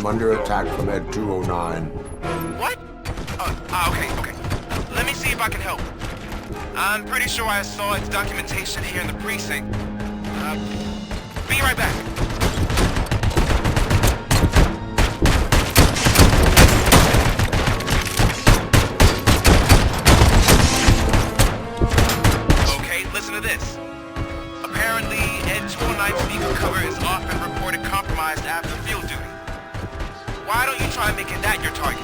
under attack from Ed 209. What? Okay. Let me see if I can help. I'm pretty sure I saw its documentation here in the precinct. Be right back. Okay, listen to this. Apparently, Ed 209's speaker cover is often reported compromised after field duty. Why don't you try making that your target?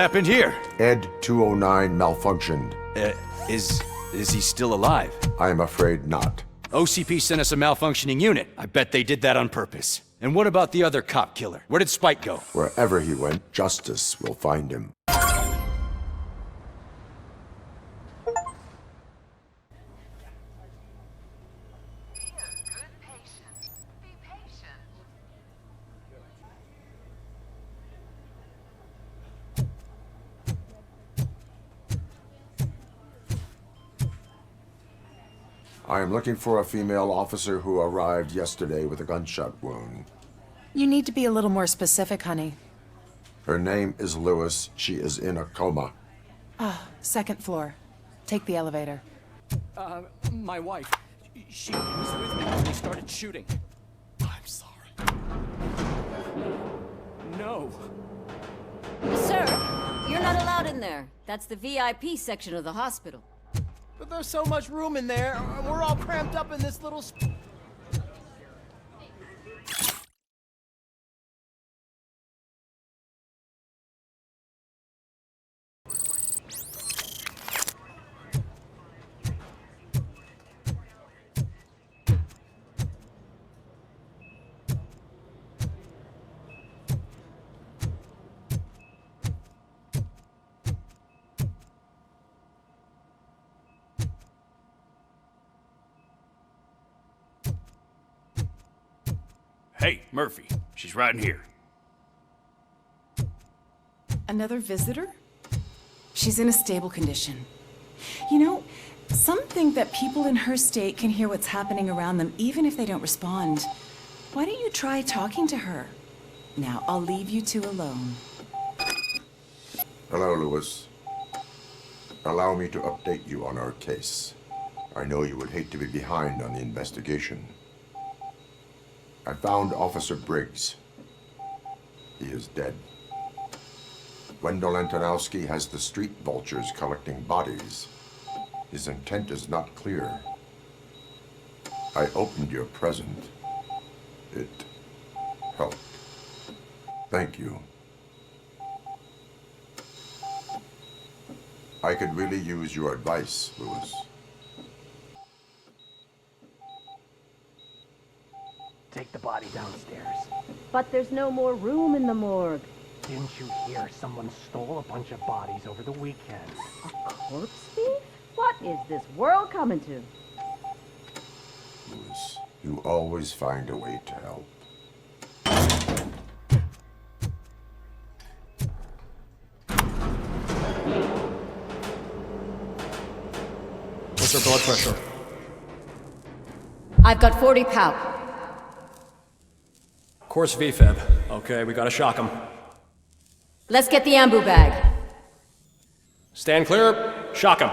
happened here? Ed 209 malfunctioned. Is he still alive? I am afraid not. OCP sent us a malfunctioning unit. I bet they did that on purpose. And what about the other cop killer? Where did Spike go? Wherever he went, justice will find him. I am looking for a female officer who arrived yesterday with a gunshot wound. You need to be a little more specific, honey. Her name is Lewis. She is in a coma. Second floor. Take the elevator. My wife. She was with me when they started shooting. I'm sorry. No. Sir, you're not allowed in there. That's the VIP section of the hospital. But there's so much room in there, and we're all cramped up in this little... Hey, Murphy. She's right in here. Another visitor? She's in a stable condition. You know, some think that people in her state can hear what's happening around them even if they don't respond. Why don't you try talking to her? Now, I'll leave you two alone. Hello, Lewis. Allow me to update you on our case. I know you would hate to be behind on the investigation. I found Officer Briggs. He is dead. Wendell Antonowski has the street vultures collecting bodies. His intent is not clear. I opened your present. It helped. Thank you. I could really use your advice, Lewis. Take the body downstairs. But there's no more room in the morgue. Didn't you hear someone stole a bunch of bodies over the weekend? A corpse thief? What is this world coming to? Lewis, you always find a way to help. What's her blood pressure? I've got 40 pow. Course VFib. Okay, we gotta shock him. Let's get the ambu bag. Stand clear. Shock him.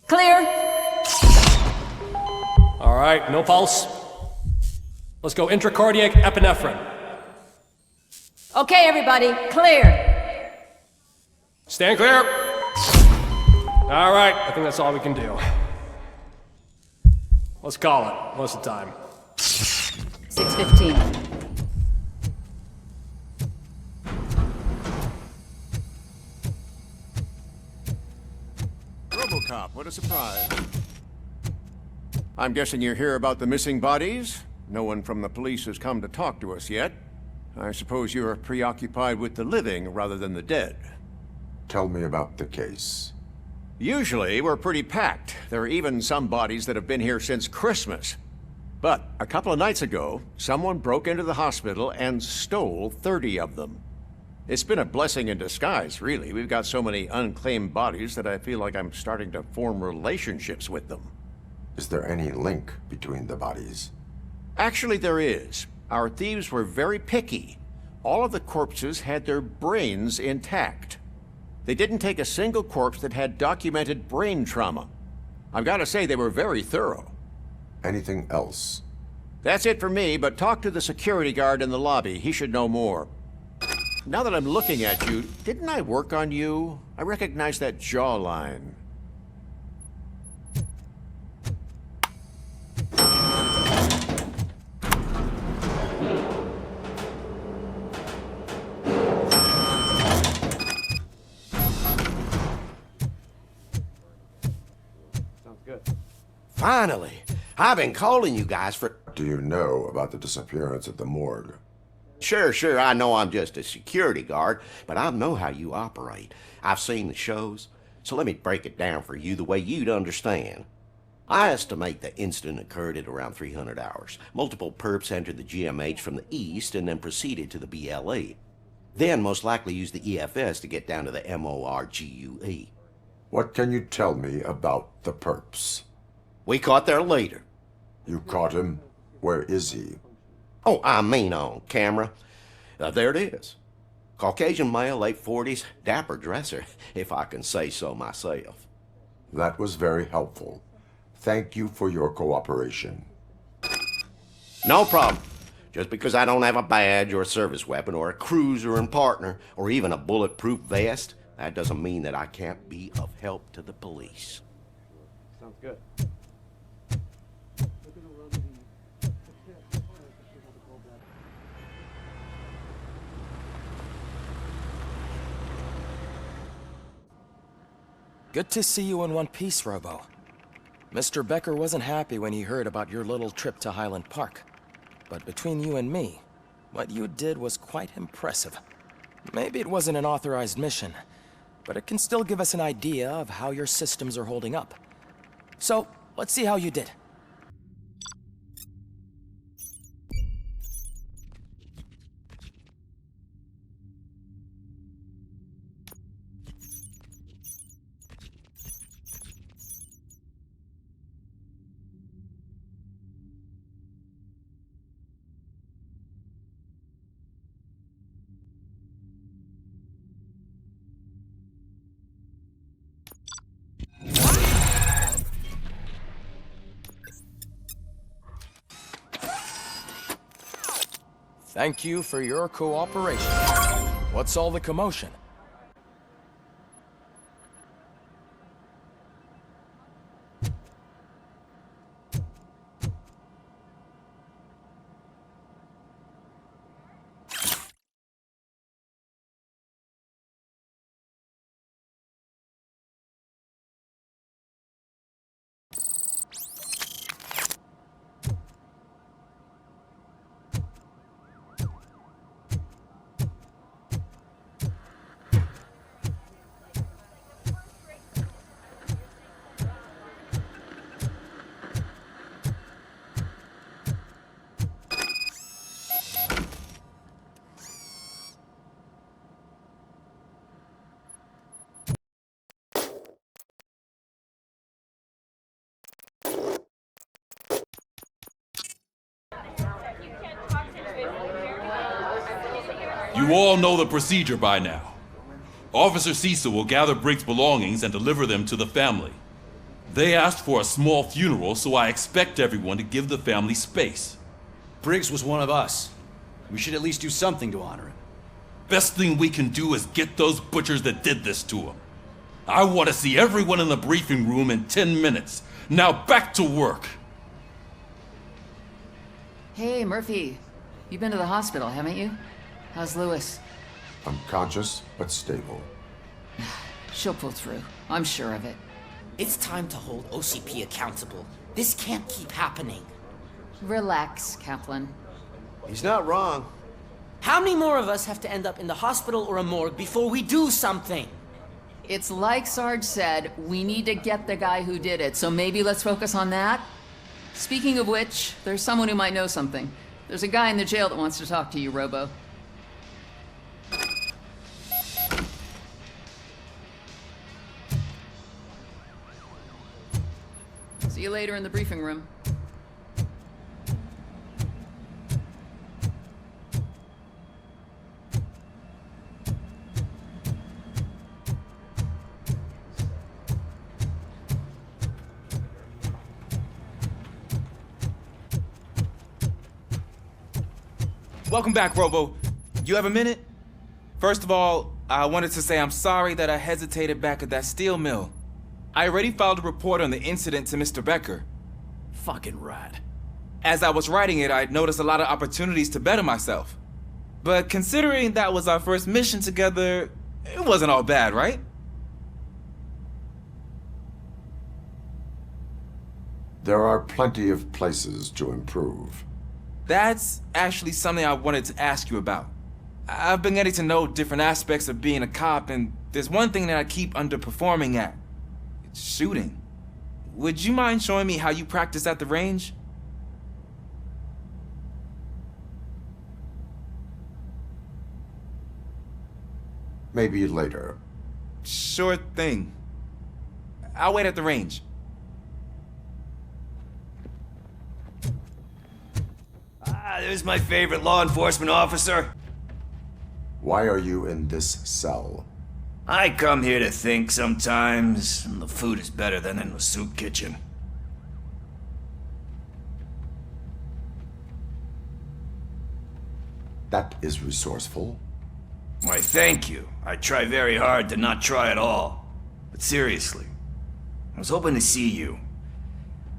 Clear. All right, no pulse. Let's go intracardiac epinephrine. Okay, everybody, clear. Stand clear. All right, I think that's all we can do. Let's call it. What's the time? 6:15. RoboCop, what a surprise. I'm guessing you're here about the missing bodies? No one from the police has come to talk to us yet. I suppose you're preoccupied with the living rather than the dead. Tell me about the case. Usually, we're pretty packed. There are even some bodies that have been here since Christmas. But a couple of nights ago, someone broke into the hospital and stole 30 of them. It's been a blessing in disguise, really. We've got so many unclaimed bodies that I feel like I'm starting to form relationships with them. Is there any link between the bodies? Actually, there is. Our thieves were very picky. All of the corpses had their brains intact. They didn't take a single corpse that had documented brain trauma. I've got to say, they were very thorough. Anything else? That's it for me, but talk to the security guard in the lobby. He should know more. Now that I'm looking at you, didn't I work on you? I recognize that jawline. Finally! I've been calling you guys for... Do you know about the disappearance at the morgue? Sure, I know I'm just a security guard, but I know how you operate. I've seen the shows, so let me break it down for you the way you'd understand. I estimate the incident occurred at around 300 hours. Multiple perps entered the GMH from the east and then proceeded to the BLE. Then most likely used the EFS to get down to the MORGUE. What can you tell me about the perps? We caught their leader. You caught him? Where is he? Oh, I mean on camera. There it is. Caucasian male, late 40s, dapper dresser, if I can say so myself. That was very helpful. Thank you for your cooperation. No problem. Just because I don't have a badge or a service weapon or a cruiser and partner or even a bulletproof vest, that doesn't mean that I can't be of help to the police. Sounds good. Good to see you in one piece, Robo. Mr. Becker wasn't happy when he heard about your little trip to Highland Park. But between you and me, what you did was quite impressive. Maybe it wasn't an authorized mission, but it can still give us an idea of how your systems are holding up. So, let's see how you did. Thank you for your cooperation. What's all the commotion? You all know the procedure by now. Officer Cecil will gather Briggs' belongings and deliver them to the family. They asked for a small funeral, so I expect everyone to give the family space. Briggs was one of us. We should at least do something to honor him. Best thing we can do is get those butchers that did this to him. I want to see everyone in the briefing room in 10 minutes. Now back to work. Hey, Murphy. You've been to the hospital, haven't you? How's Lewis? Unconscious, but stable. She'll pull through. I'm sure of it. It's time to hold OCP accountable. This can't keep happening. Relax, Kaplan. He's not wrong. How many more of us have to end up in the hospital or a morgue before we do something? It's like Sarge said, we need to get the guy who did it, so maybe let's focus on that? Speaking of which, there's someone who might know something. There's a guy in the jail that wants to talk to you, Robo. See you later in the briefing room. Welcome back, Robo. You have a minute? First of all, I wanted to say I'm sorry that I hesitated back at that steel mill. I already filed a report on the incident to Mr. Becker. Fucking rat. As I was writing it, I'd noticed a lot of opportunities to better myself. But considering that was our first mission together, it wasn't all bad, right? There are plenty of places to improve. That's actually something I wanted to ask you about. I've been getting to know different aspects of being a cop, and there's one thing that I keep underperforming at. It's shooting. Would you mind showing me how you practice at the range? Maybe later. Sure thing. I'll wait at the range. There's my favorite law enforcement officer. Why are you in this cell? I come here to think sometimes, and the food is better than in the soup kitchen. That is resourceful. Why, thank you. I try very hard to not try at all. But seriously, I was hoping to see you.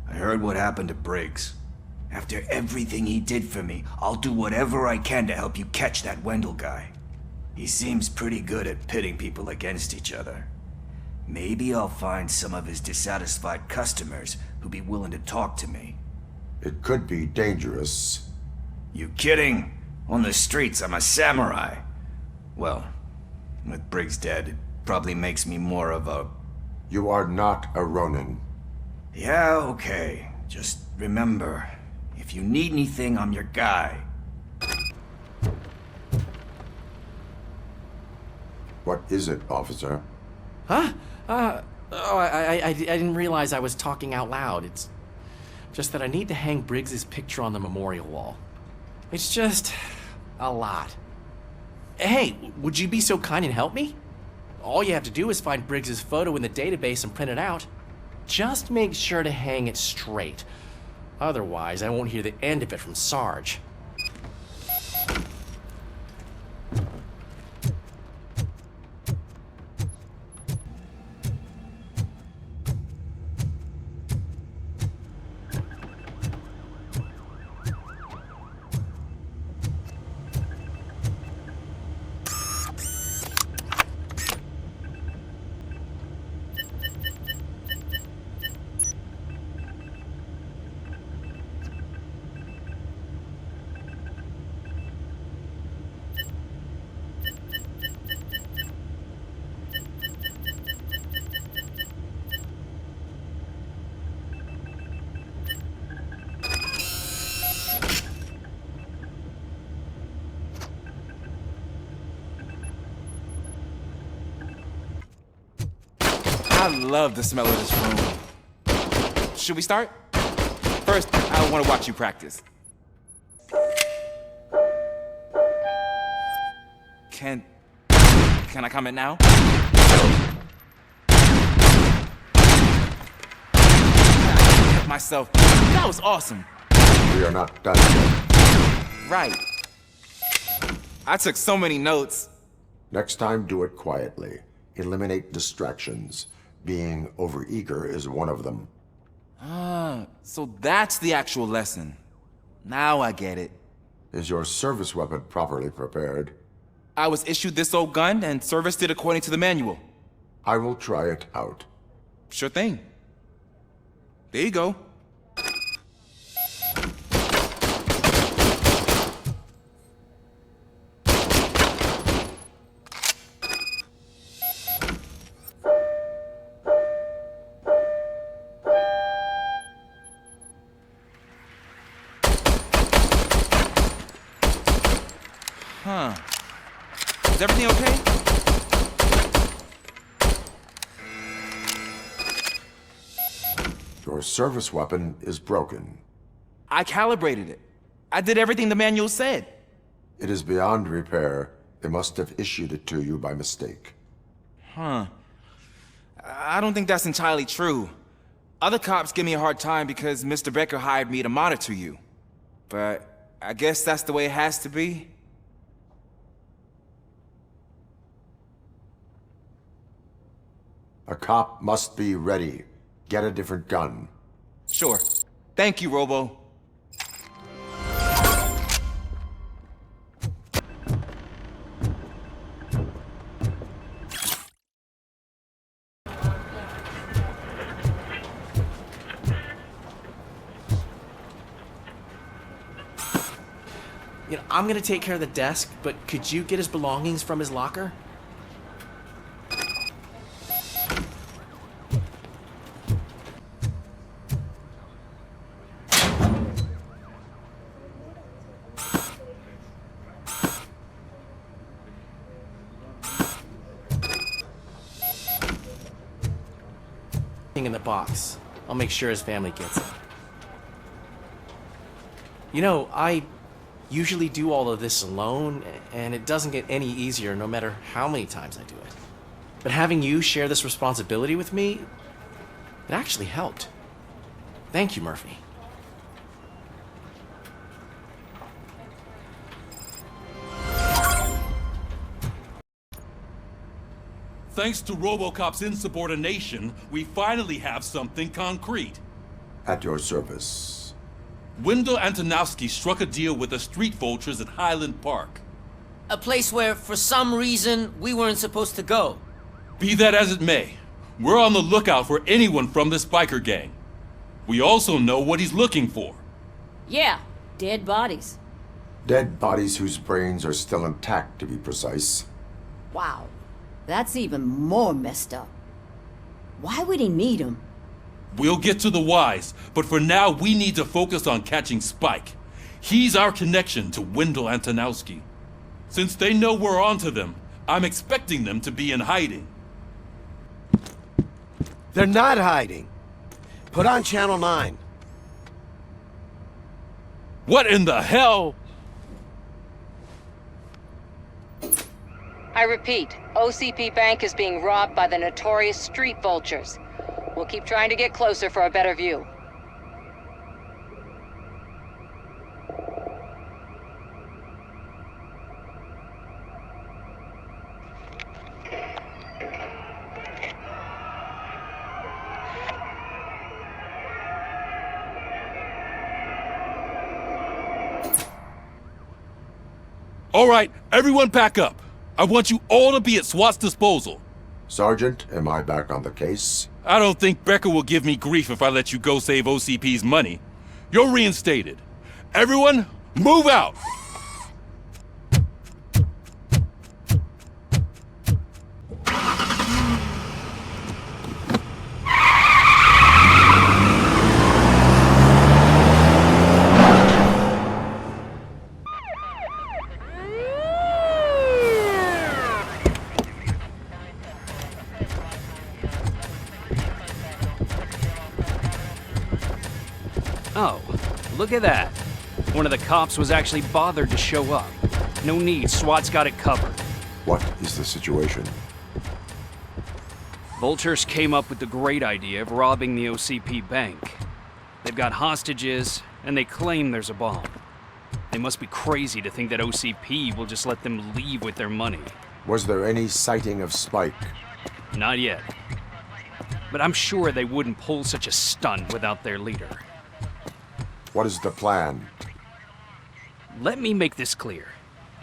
I heard what happened to Briggs. After everything he did for me, I'll do whatever I can to help you catch that Wendell guy. He seems pretty good at pitting people against each other. Maybe I'll find some of his dissatisfied customers who'll be willing to talk to me. It could be dangerous. You kidding? On the streets, I'm a samurai. Well, with Briggs dead, it probably makes me more of a... You are not a Ronin. Yeah, okay. Just remember, if you need anything, I'm your guy. What is it, officer? Huh? I didn't realize I was talking out loud. It's just that I need to hang Briggs's picture on the memorial wall. It's just a lot. Hey, would you be so kind and help me? All you have to do is find Briggs's photo in the database and print it out. Just make sure to hang it straight. Otherwise, I won't hear the end of it from Sarge. I love the smell of this room. Should we start? First, I want to watch you practice. Can I comment now? Myself. That was awesome. We are not done yet. Right. I took so many notes. Next time, do it quietly. Eliminate distractions. Being overeager is one of them. So that's the actual lesson. Now I get it. Is your service weapon properly prepared? I was issued this old gun and serviced it according to the manual. I will try it out. Sure thing. There you go. Huh. Is everything okay? Your service weapon is broken. I calibrated it. I did everything the manual said. It is beyond repair. They must have issued it to you by mistake. Huh. I don't think that's entirely true. Other cops give me a hard time because Mr. Becker hired me to monitor you. But I guess that's the way it has to be. A cop must be ready. Get a different gun. Sure. Thank you, Robo. I'm gonna take care of the desk, but could you get his belongings from his locker? In the box. I'll make sure his family gets it. I usually do all of this alone, and it doesn't get any easier no matter how many times I do it. But having you share this responsibility with me, it actually helped. Thank you, Murphy. Thanks to RoboCop's insubordination, we finally have something concrete. At your service. Wendell Antonowski struck a deal with the street vultures at Highland Park. A place where, for some reason, we weren't supposed to go. Be that as it may, we're on the lookout for anyone from this biker gang. We also know what he's looking for. Yeah, dead bodies. Dead bodies whose brains are still intact, to be precise. Wow, that's even more messed up. Why would he need them? We'll get to the whys, but for now we need to focus on catching Spike. He's our connection to Wendell Antonowski. Since they know we're onto them, I'm expecting them to be in hiding. They're not hiding. Put on Channel 9. What in the hell? I repeat, OCP Bank is being robbed by the notorious street vultures. We'll keep trying to get closer for a better view. All right, everyone pack up. I want you all to be at SWAT's disposal. Sergeant, am I back on the case? I don't think Becker will give me grief if I let you go save OCP's money. You're reinstated. Everyone, move out! Oh, look at that. One of the cops was actually bothered to show up. No need, SWAT's got it covered. What is the situation? Vultures came up with the great idea of robbing the OCP bank. They've got hostages, and they claim there's a bomb. They must be crazy to think that OCP will just let them leave with their money. Was there any sighting of Spike? Not yet. But I'm sure they wouldn't pull such a stunt without their leader. What is the plan? Let me make this clear.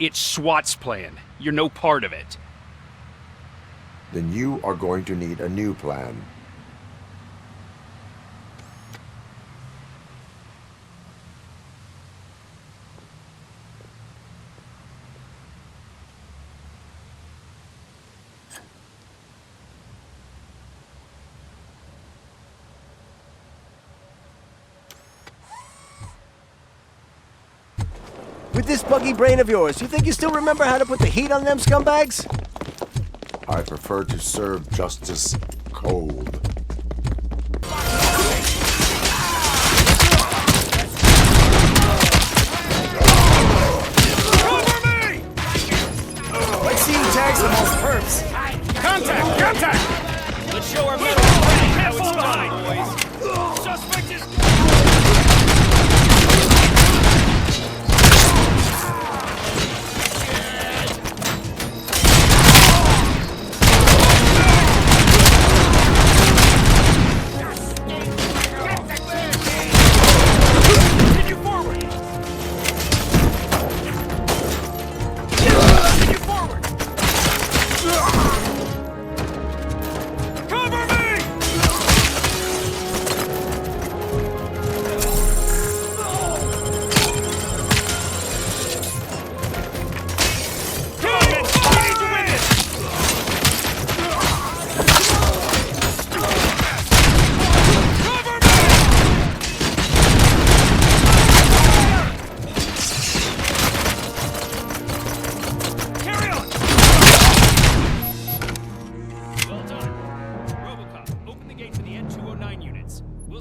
It's SWAT's plan. You're no part of it. Then you are going to need a new plan. With this buggy brain of yours, you think you still remember how to put the heat on them scumbags? I prefer to serve justice cold. Let's see who tags the most perps. Contact! Contact! Let's show our metal how it's done, boys. Suspect is...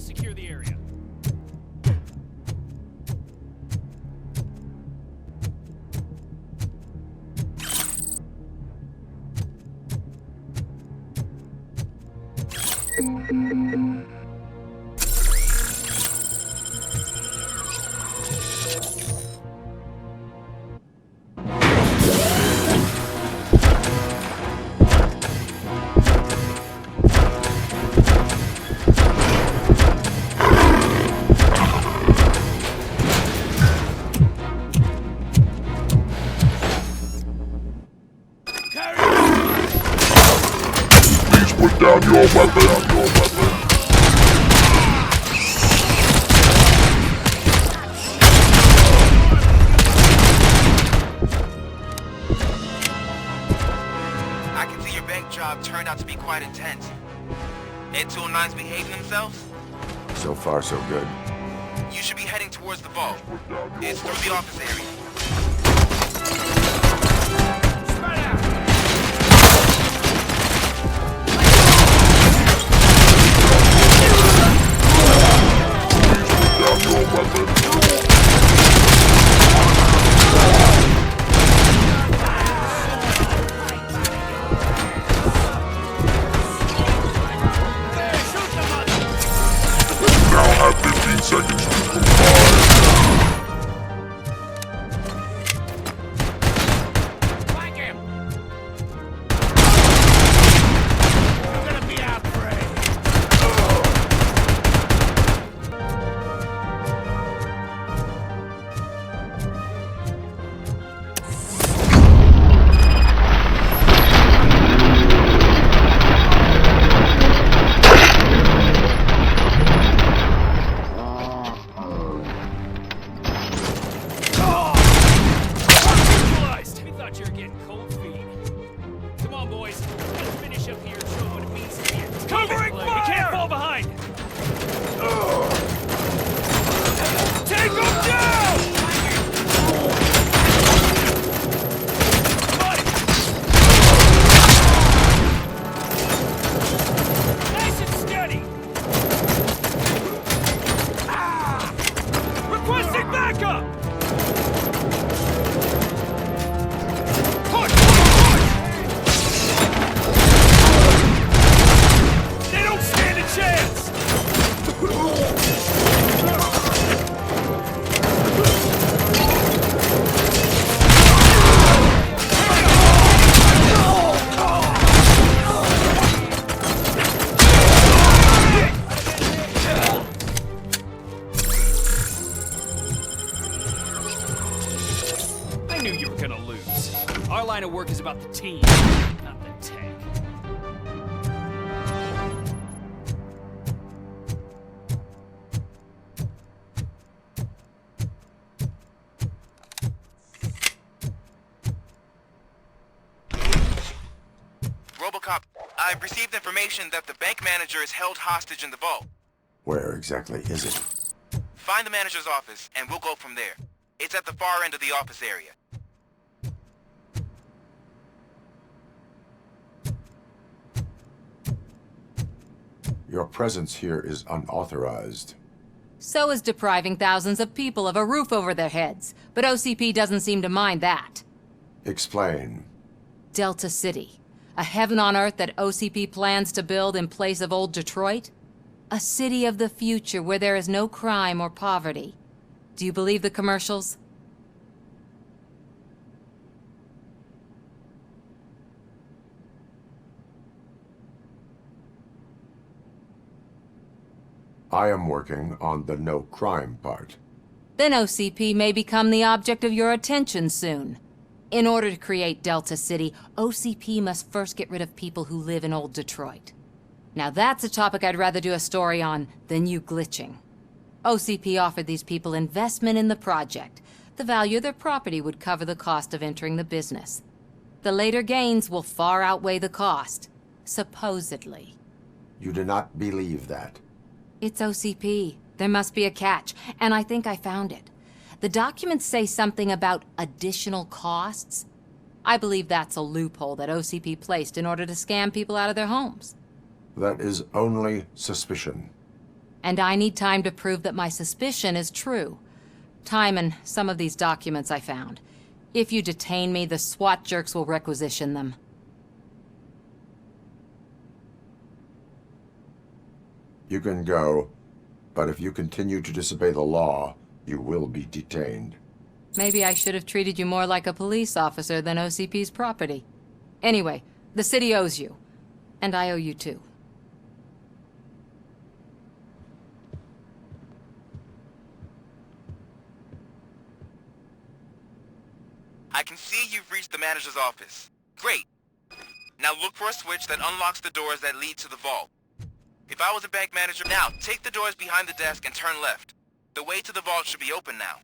secure the area. Put down your weapon. I can see your bank job turned out to be quite intense. Ed 209's behaving themselves? So far, so good. You should be heading towards the vault. It's through the office area. Now have 15 seconds to comply. Flank him! You're gonna be our prey. We thought you were getting cold feet. Come on, boys. Let's finish up here and show them what it means to be a covering fire! We can't fall behind! Take them down! Nice and steady! Requesting backup! They don't stand a chance! I knew you were gonna lose. Our line of work is about the team, not the tank. Robocop, I've received information that the bank manager is held hostage in the vault. Where exactly is it? Find the manager's office, and we'll go from there. It's at the far end of the office area. Your presence here is unauthorized. So is depriving thousands of people of a roof over their heads. But OCP doesn't seem to mind that. Explain. Delta City. A heaven on earth that OCP plans to build in place of old Detroit? A city of the future where there is no crime or poverty. Do you believe the commercials? I am working on the no crime part. Then OCP may become the object of your attention soon. In order to create Delta City, OCP must first get rid of people who live in old Detroit. Now that's a topic I'd rather do a story on than you glitching. OCP offered these people investment in the project. The value of their property would cover the cost of entering the business. The later gains will far outweigh the cost, supposedly. You do not believe that. It's OCP. There must be a catch, and I think I found it. The documents say something about additional costs. I believe that's a loophole that OCP placed in order to scam people out of their homes. That is only suspicion. And I need time to prove that my suspicion is true. Time and some of these documents I found. If you detain me, the SWAT jerks will requisition them. You can go, but if you continue to disobey the law, you will be detained. Maybe I should have treated you more like a police officer than OCP's property. Anyway, the city owes you. And I owe you too. I can see you've reached the manager's office. Great. Now look for a switch that unlocks the doors that lead to the vault. If I was a bank manager, now take the doors behind the desk and turn left. The way to the vault should be open now.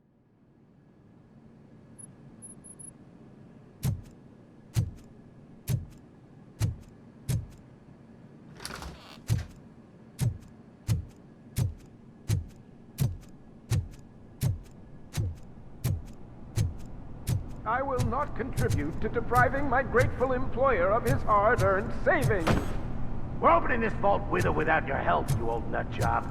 I will not contribute to depriving my grateful employer of his hard-earned savings. We're opening this vault with or without your help, you old nut job.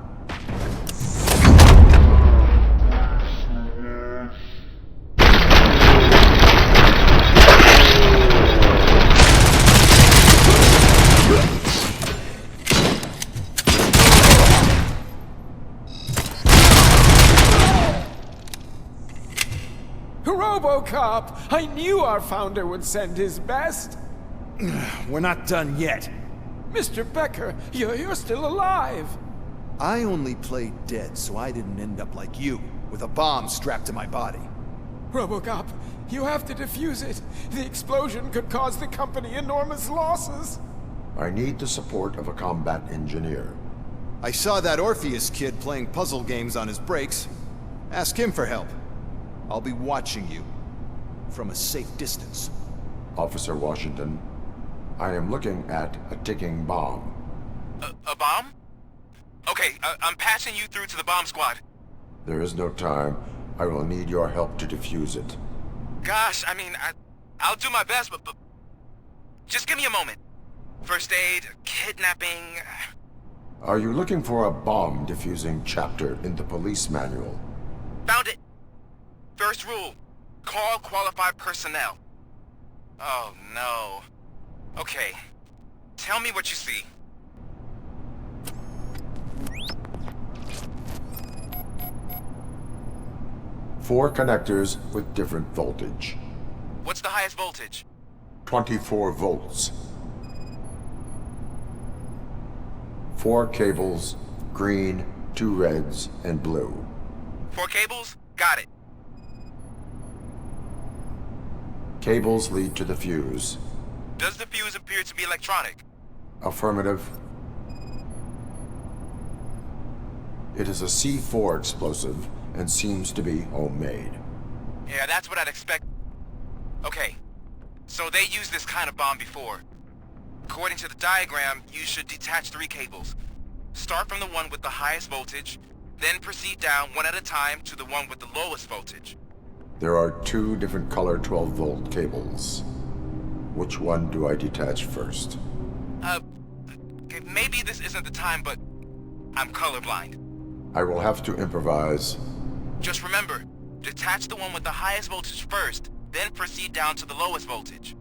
RoboCop! I knew our founder would send his best. We're not done yet. Mr. Becker, you're still alive. I only played dead so I didn't end up like you, with a bomb strapped to my body. RoboCop, you have to defuse it. The explosion could cause the company enormous losses. I need the support of a combat engineer. I saw that Orpheus kid playing puzzle games on his breaks. Ask him for help. I'll be watching you from a safe distance. Officer Washington, I am looking at a ticking bomb. A bomb? Okay, I'm passing you through to the bomb squad. There is no time. I will need your help to defuse it. Gosh, I mean, I'll do my best, but just give me a moment. First aid, kidnapping... Are you looking for a bomb defusing chapter in the police manual? Found it! First rule, call qualified personnel. Oh no. Okay, tell me what you see. Four connectors with different voltage. What's the highest voltage? 24 volts. 4 cables, green, 2 reds, and blue. 4 cables? Got it. Cables lead to the fuse. Does the fuse appear to be electronic? Affirmative. It is a C4 explosive and seems to be homemade. Yeah, that's what I'd expect. Okay, so they used this kind of bomb before. According to the diagram, you should detach 3 cables. Start from the one with the highest voltage, then proceed down one at a time to the one with the lowest voltage. There are 2 different color 12-volt cables. Which one do I detach first? Maybe this isn't the time, but I'm colorblind. I will have to improvise. Just remember, detach the one with the highest voltage first, then proceed down to the lowest voltage.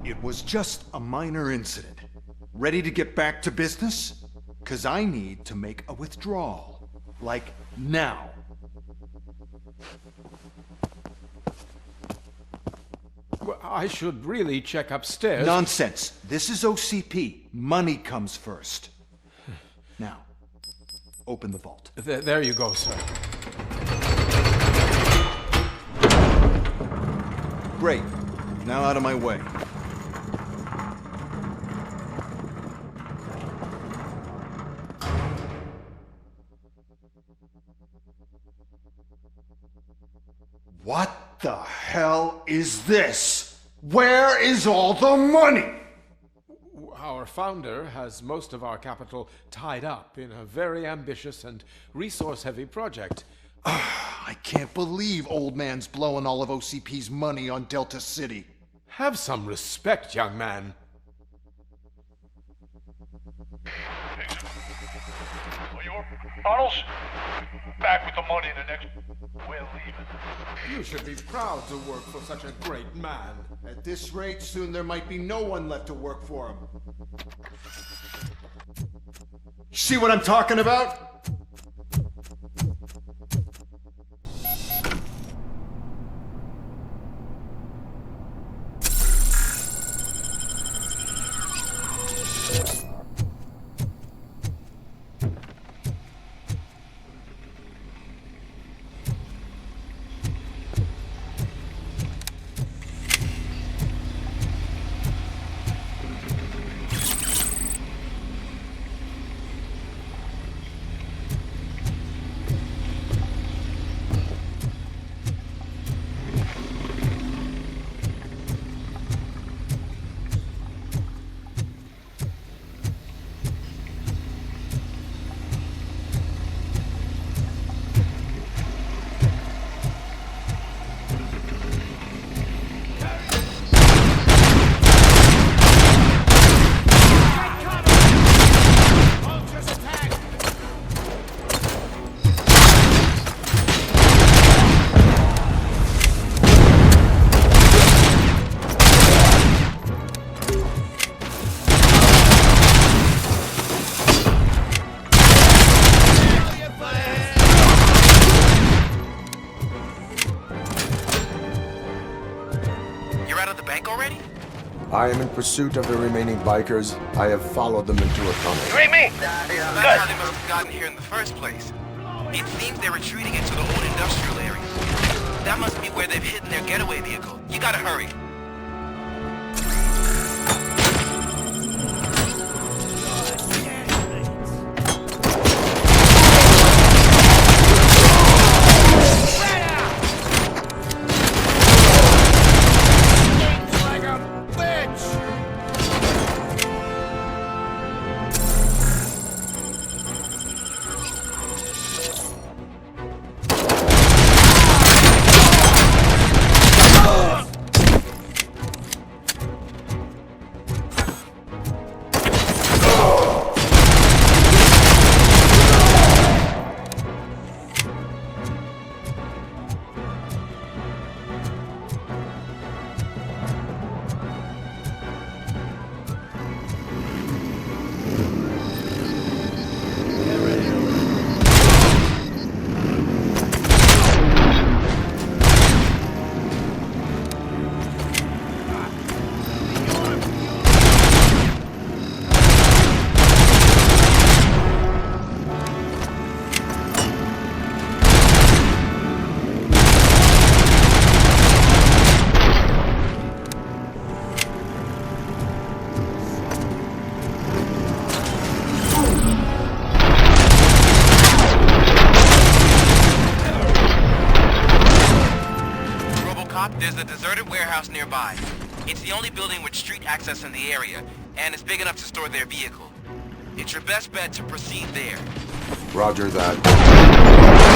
It was just a minor incident. Ready to get back to business? 'Cause I need to make a withdrawal. Like, now. Well, I should really check upstairs. Nonsense. This is OCP. Money comes first. Now, open the vault. There you go, sir. Great. Now out of my way. What the hell is this? Where is all the money? our founder has most of our capital tied up in a very ambitious and resource-heavy project. I can't believe old man's blowing all of OCP's money on Delta City. Have some respect, young man. Arnold's back with the money in the next... We're leaving. You should be proud to work for such a great man. At this rate, soon there might be no one left to work for him. See what I'm talking about? I am in pursuit of the remaining bikers. I have followed them into a tunnel. You ain't me? That's how they must have gotten here in the first place. It seems they're retreating into the old industrial area. That must be where they've hidden their getaway vehicle. You gotta hurry. There's a deserted warehouse nearby. It's the only building with street access in the area, and it's big enough to store their vehicle. It's your best bet to proceed there. Roger that.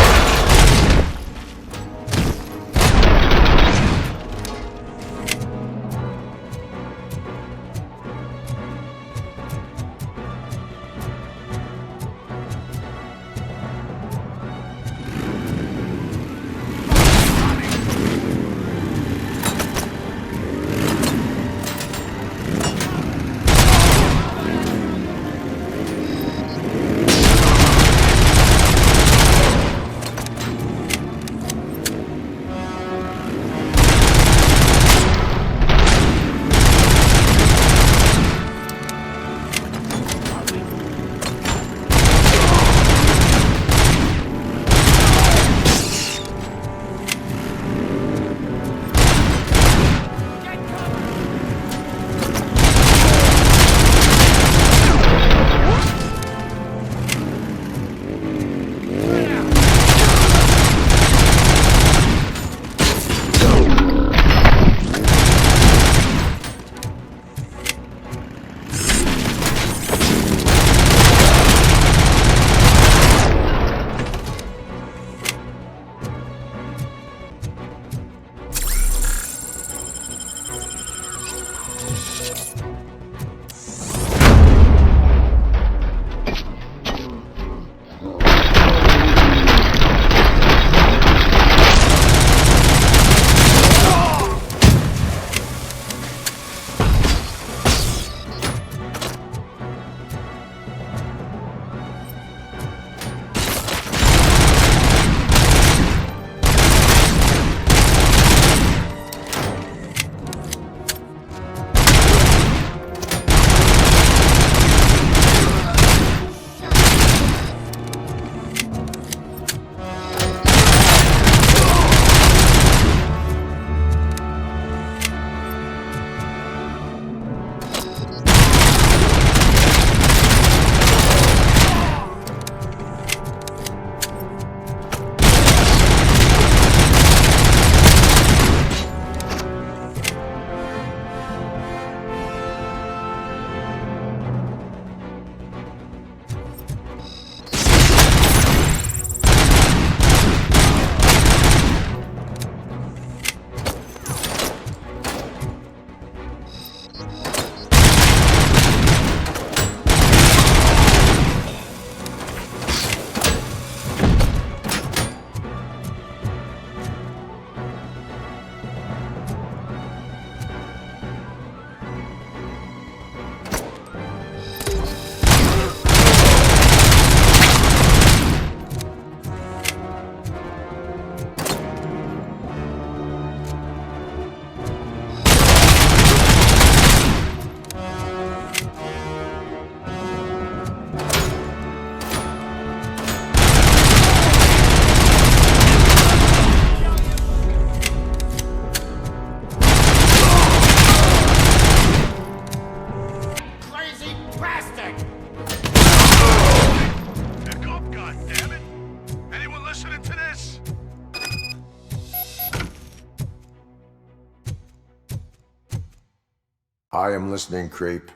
I am listening, Creep.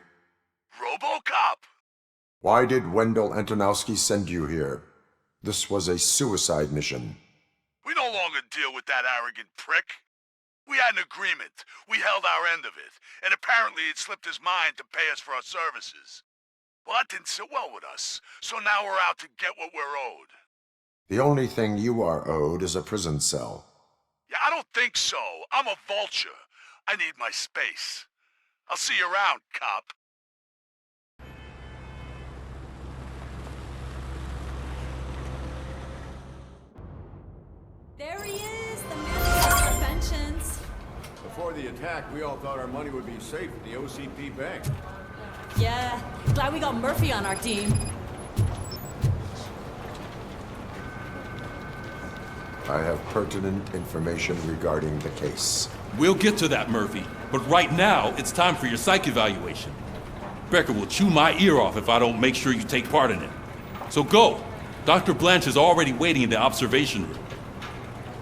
RoboCop! Why did Wendell Antonowski send you here? This was a suicide mission. We no longer deal with that arrogant prick. We had an agreement. We held our end of it. And apparently it slipped his mind to pay us for our services. Well, that didn't sit well with us. So now we're out to get what we're owed. The only thing you are owed is a prison cell. Yeah, I don't think so. I'm a vulture. I need my space. I'll see you around, cop. There he is, the man of preventions. Before the attack, we all thought our money would be safe at the OCP bank. Yeah, glad we got Murphy on our team. I have pertinent information regarding the case. We'll get to that, Murphy. But right now, it's time for your psych evaluation. Becker will chew my ear off if I don't make sure you take part in it. So go. Dr. Blanche is already waiting in the observation room.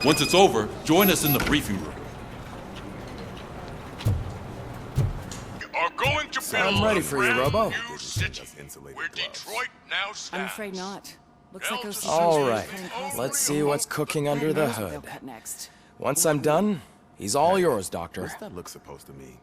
Once it's over, join us in the briefing room. Are going to build I'm ready for you, Robo. new city where Detroit now stands. I'm afraid not. Looks like OCP. All right, let's see what's cooking under the hood. Once I'm done, he's all yours, Doctor. What's that look supposed to mean?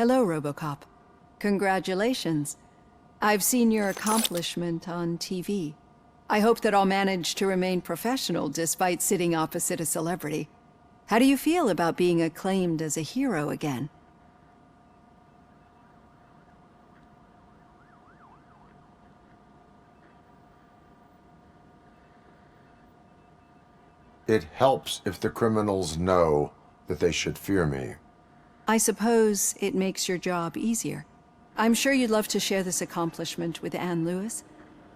Hello, RoboCop. Congratulations. I've seen your accomplishment on TV. I hope that I'll manage to remain professional despite sitting opposite a celebrity. How do you feel about being acclaimed as a hero again? It helps if the criminals know that they should fear me. I suppose it makes your job easier. I'm sure you'd love to share this accomplishment with Anne Lewis.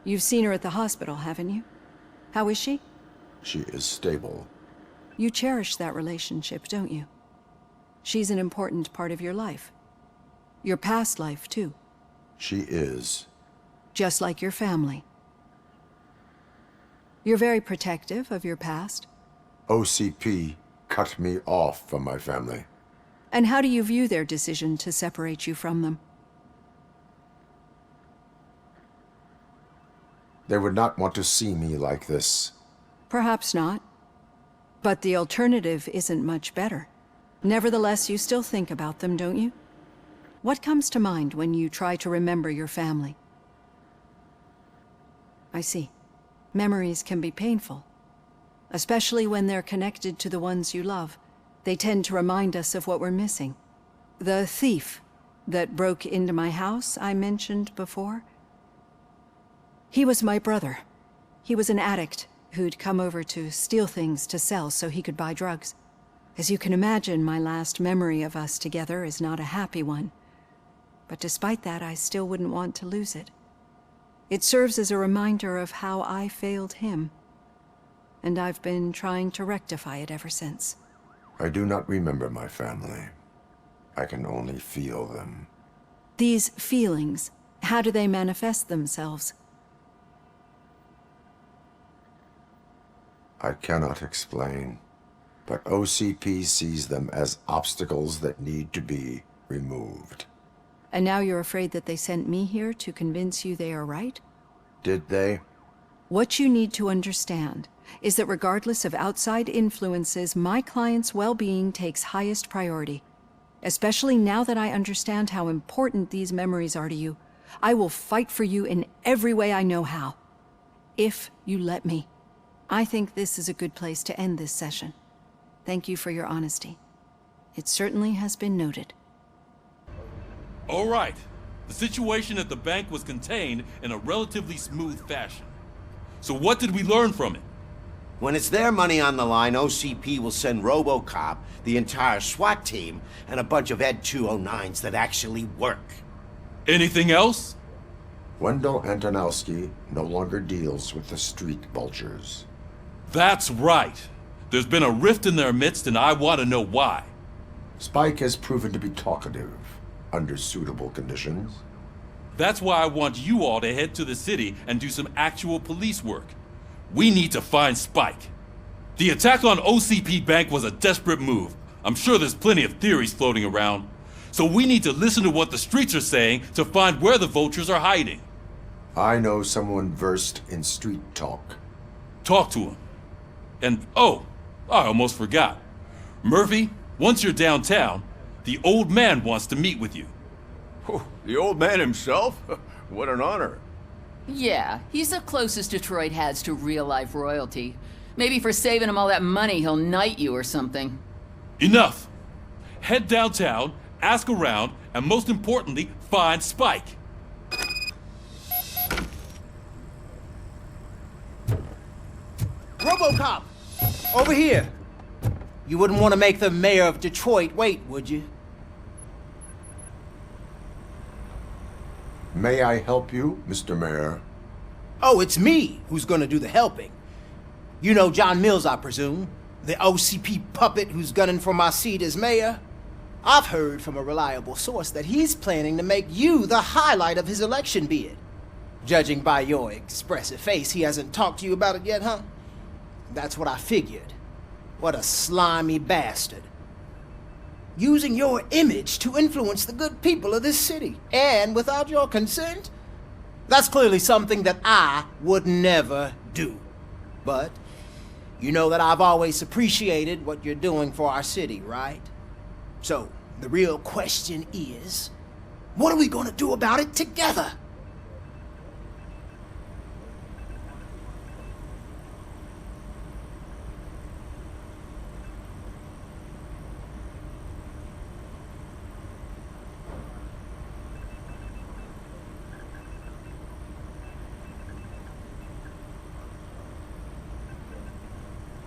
You've seen her at the hospital, haven't you? How is she? She is stable. You cherish that relationship, don't you? She's an important part of your life. Your past life, too. She is. Just like your family. You're very protective of your past. OCP cut me off from my family. And how do you view their decision to separate you from them? They would not want to see me like this. Perhaps not. But the alternative isn't much better. Nevertheless, you still think about them, don't you? What comes to mind when you try to remember your family? I see. Memories can be painful. Especially when they're connected to the ones you love. They tend to remind us of what we're missing. The thief that broke into my house I mentioned before? He was my brother. He was an addict who'd come over to steal things to sell so he could buy drugs. As you can imagine, my last memory of us together is not a happy one. But despite that, I still wouldn't want to lose it. It serves as a reminder of how I failed him. And I've been trying to rectify it ever since. I do not remember my family. I can only feel them. These feelings, how do they manifest themselves? I cannot explain, but OCP sees them as obstacles that need to be removed. And now you're afraid that they sent me here to convince you they are right? Did they? What you need to understand is that regardless of outside influences, my client's well-being takes highest priority. Especially now that I understand how important these memories are to you. I will fight for you in every way I know how. If you let me. I think this is a good place to end this session. Thank you for your honesty. It certainly has been noted. All right. The situation at the bank was contained in a relatively smooth fashion. So what did we learn from it? When it's their money on the line, OCP will send RoboCop, the entire SWAT team, and a bunch of Ed 209s that actually work. Anything else? Wendell Antonowski no longer deals with the street vultures. That's right. There's been a rift in their midst, and I want to know why. Spike has proven to be talkative, under suitable conditions. That's why I want you all to head to the city and do some actual police work. We need to find Spike. The attack on OCP Bank was a desperate move. I'm sure there's plenty of theories floating around. So we need to listen to what the streets are saying to find where the vultures are hiding. I know someone versed in street talk. Talk to him. And, oh, I almost forgot. Murphy, once you're downtown, the old man wants to meet with you. Oh, the old man himself? What an honor. Yeah, he's the closest Detroit has to real-life royalty. Maybe for saving him all that money, he'll knight you or something. Enough! Head downtown, ask around, and most importantly, find Spike. RoboCop! Over here! You wouldn't want to make the mayor of Detroit wait, would you? May I help you, Mr. Mayor? Oh, it's me who's gonna do the helping. You know John Mills, I presume? The OCP puppet who's gunning for my seat as mayor? I've heard from a reliable source that he's planning to make you the highlight of his election bid. Judging by your expressive face, he hasn't talked to you about it yet, huh? That's what I figured. What a slimy bastard. Using your image to influence the good people of this city, and without your consent? That's clearly something that I would never do. But you know that I've always appreciated what you're doing for our city, right? So, the real question is, what are we gonna do about it together?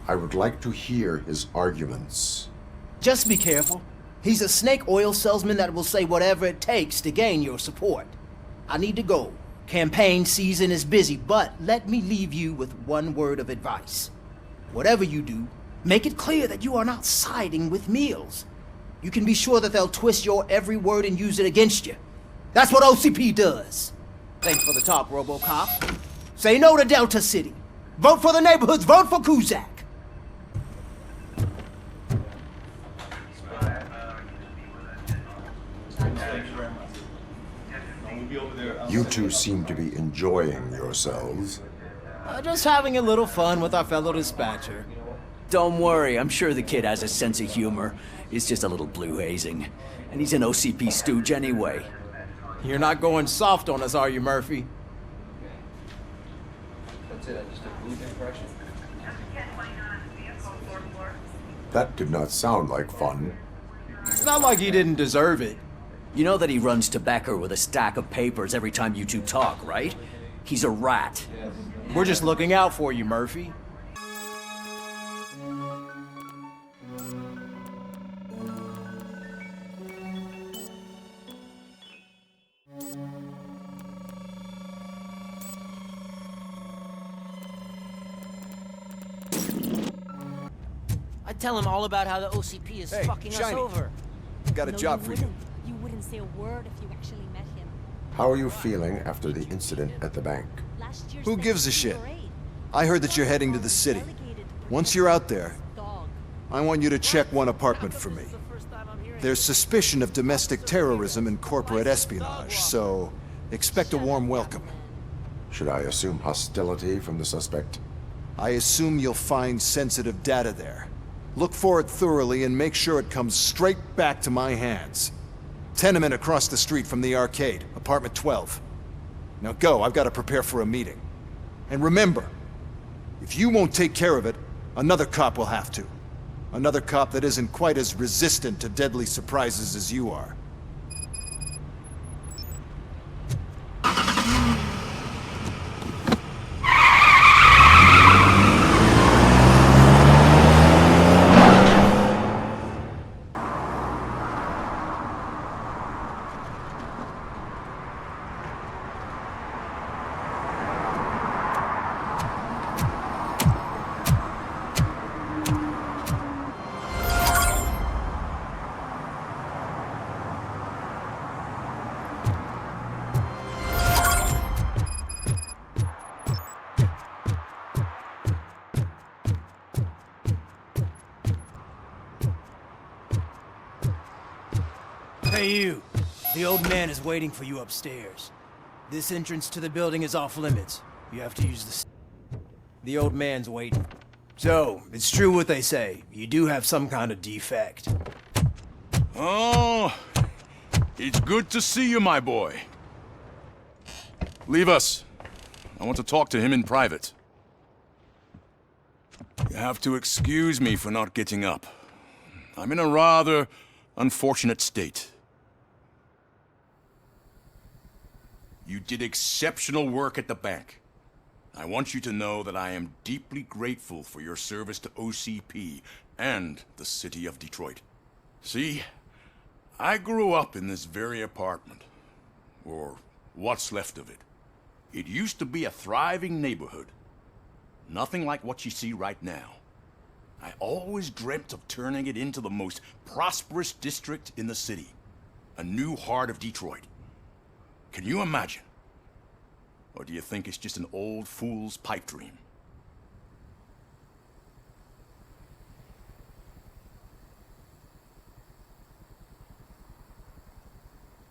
I would like to hear his arguments. Just be careful. He's a snake oil salesman that will say whatever it takes to gain your support. I need to go. Campaign season is busy, but let me leave you with one word of advice. Whatever you do, make it clear that you are not siding with Mills. You can be sure that they'll twist your every word and use it against you. That's what OCP does. Thanks for the talk, RoboCop. Say no to Delta City. Vote for the neighborhoods. Vote for Kuzak. You two seem to be enjoying yourselves. Just having a little fun with our fellow dispatcher. Don't worry, I'm sure the kid has a sense of humor. It's just a little blue hazing. And he's an OCP stooge anyway. You're not going soft on us, are you, Murphy? That's it, I just took blue impression. That did not sound like fun. It's not like he didn't deserve it. You know that he runs to Becker with a stack of papers every time you two talk, right? He's a rat. We're just looking out for you, Murphy. I tell him all about how the OCP is fucking us over. Got a job for you. You wouldn't say a word if you actually met him. How are you feeling after the incident at the bank? Who gives a shit? I heard that you're heading to the city. Once you're out there, I want you to check one apartment for me. There's suspicion of domestic terrorism and corporate espionage, so expect a warm welcome. Should I assume hostility from the suspect? I assume you'll find sensitive data there. Look for it thoroughly and make sure it comes straight back to my hands. Tenement across the street from the arcade, apartment 12. Now go, I've got to prepare for a meeting. And remember, if you won't take care of it, another cop will have to. Another cop that isn't quite as resistant to deadly surprises as you are. The old man is waiting for you upstairs. This entrance to the building is off limits. You have to use the old man's waiting. So, it's true what they say. You do have some kind of defect. Oh, it's good to see you, my boy. Leave us. I want to talk to him in private. You have to excuse me for not getting up. I'm in a rather unfortunate state. You did exceptional work at the bank. I want you to know that I am deeply grateful for your service to OCP and the city of Detroit. See, I grew up in this very apartment, or what's left of it. It used to be a thriving neighborhood. Nothing like what you see right now. I always dreamt of turning it into the most prosperous district in the city. A new heart of Detroit. Can you imagine? Or do you think it's just an old fool's pipe dream?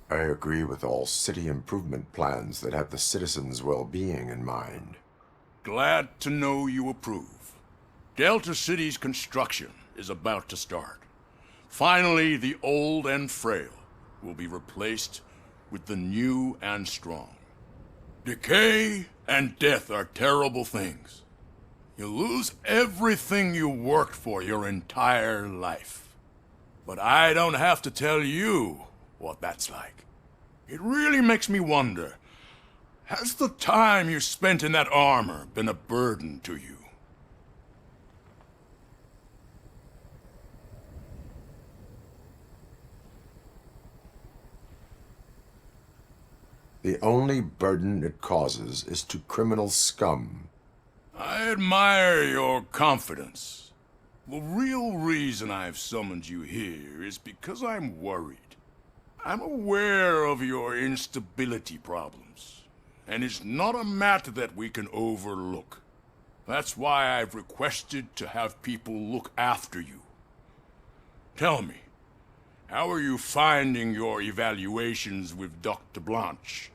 I agree with all city improvement plans that have the citizens' well-being in mind. Glad to know you approve. Delta City's construction is about to start. Finally, the old and frail will be replaced with the new and strong. Decay and death are terrible things. You lose everything you worked for your entire life. But I don't have to tell you what that's like. It really makes me wonder, has the time you spent in that armor been a burden to you? The only burden it causes is to criminal scum. I admire your confidence. The real reason I've summoned you here is because I'm worried. I'm aware of your instability problems, and it's not a matter that we can overlook. That's why I've requested to have people look after you. Tell me, how are you finding your evaluations with Dr. Blanche?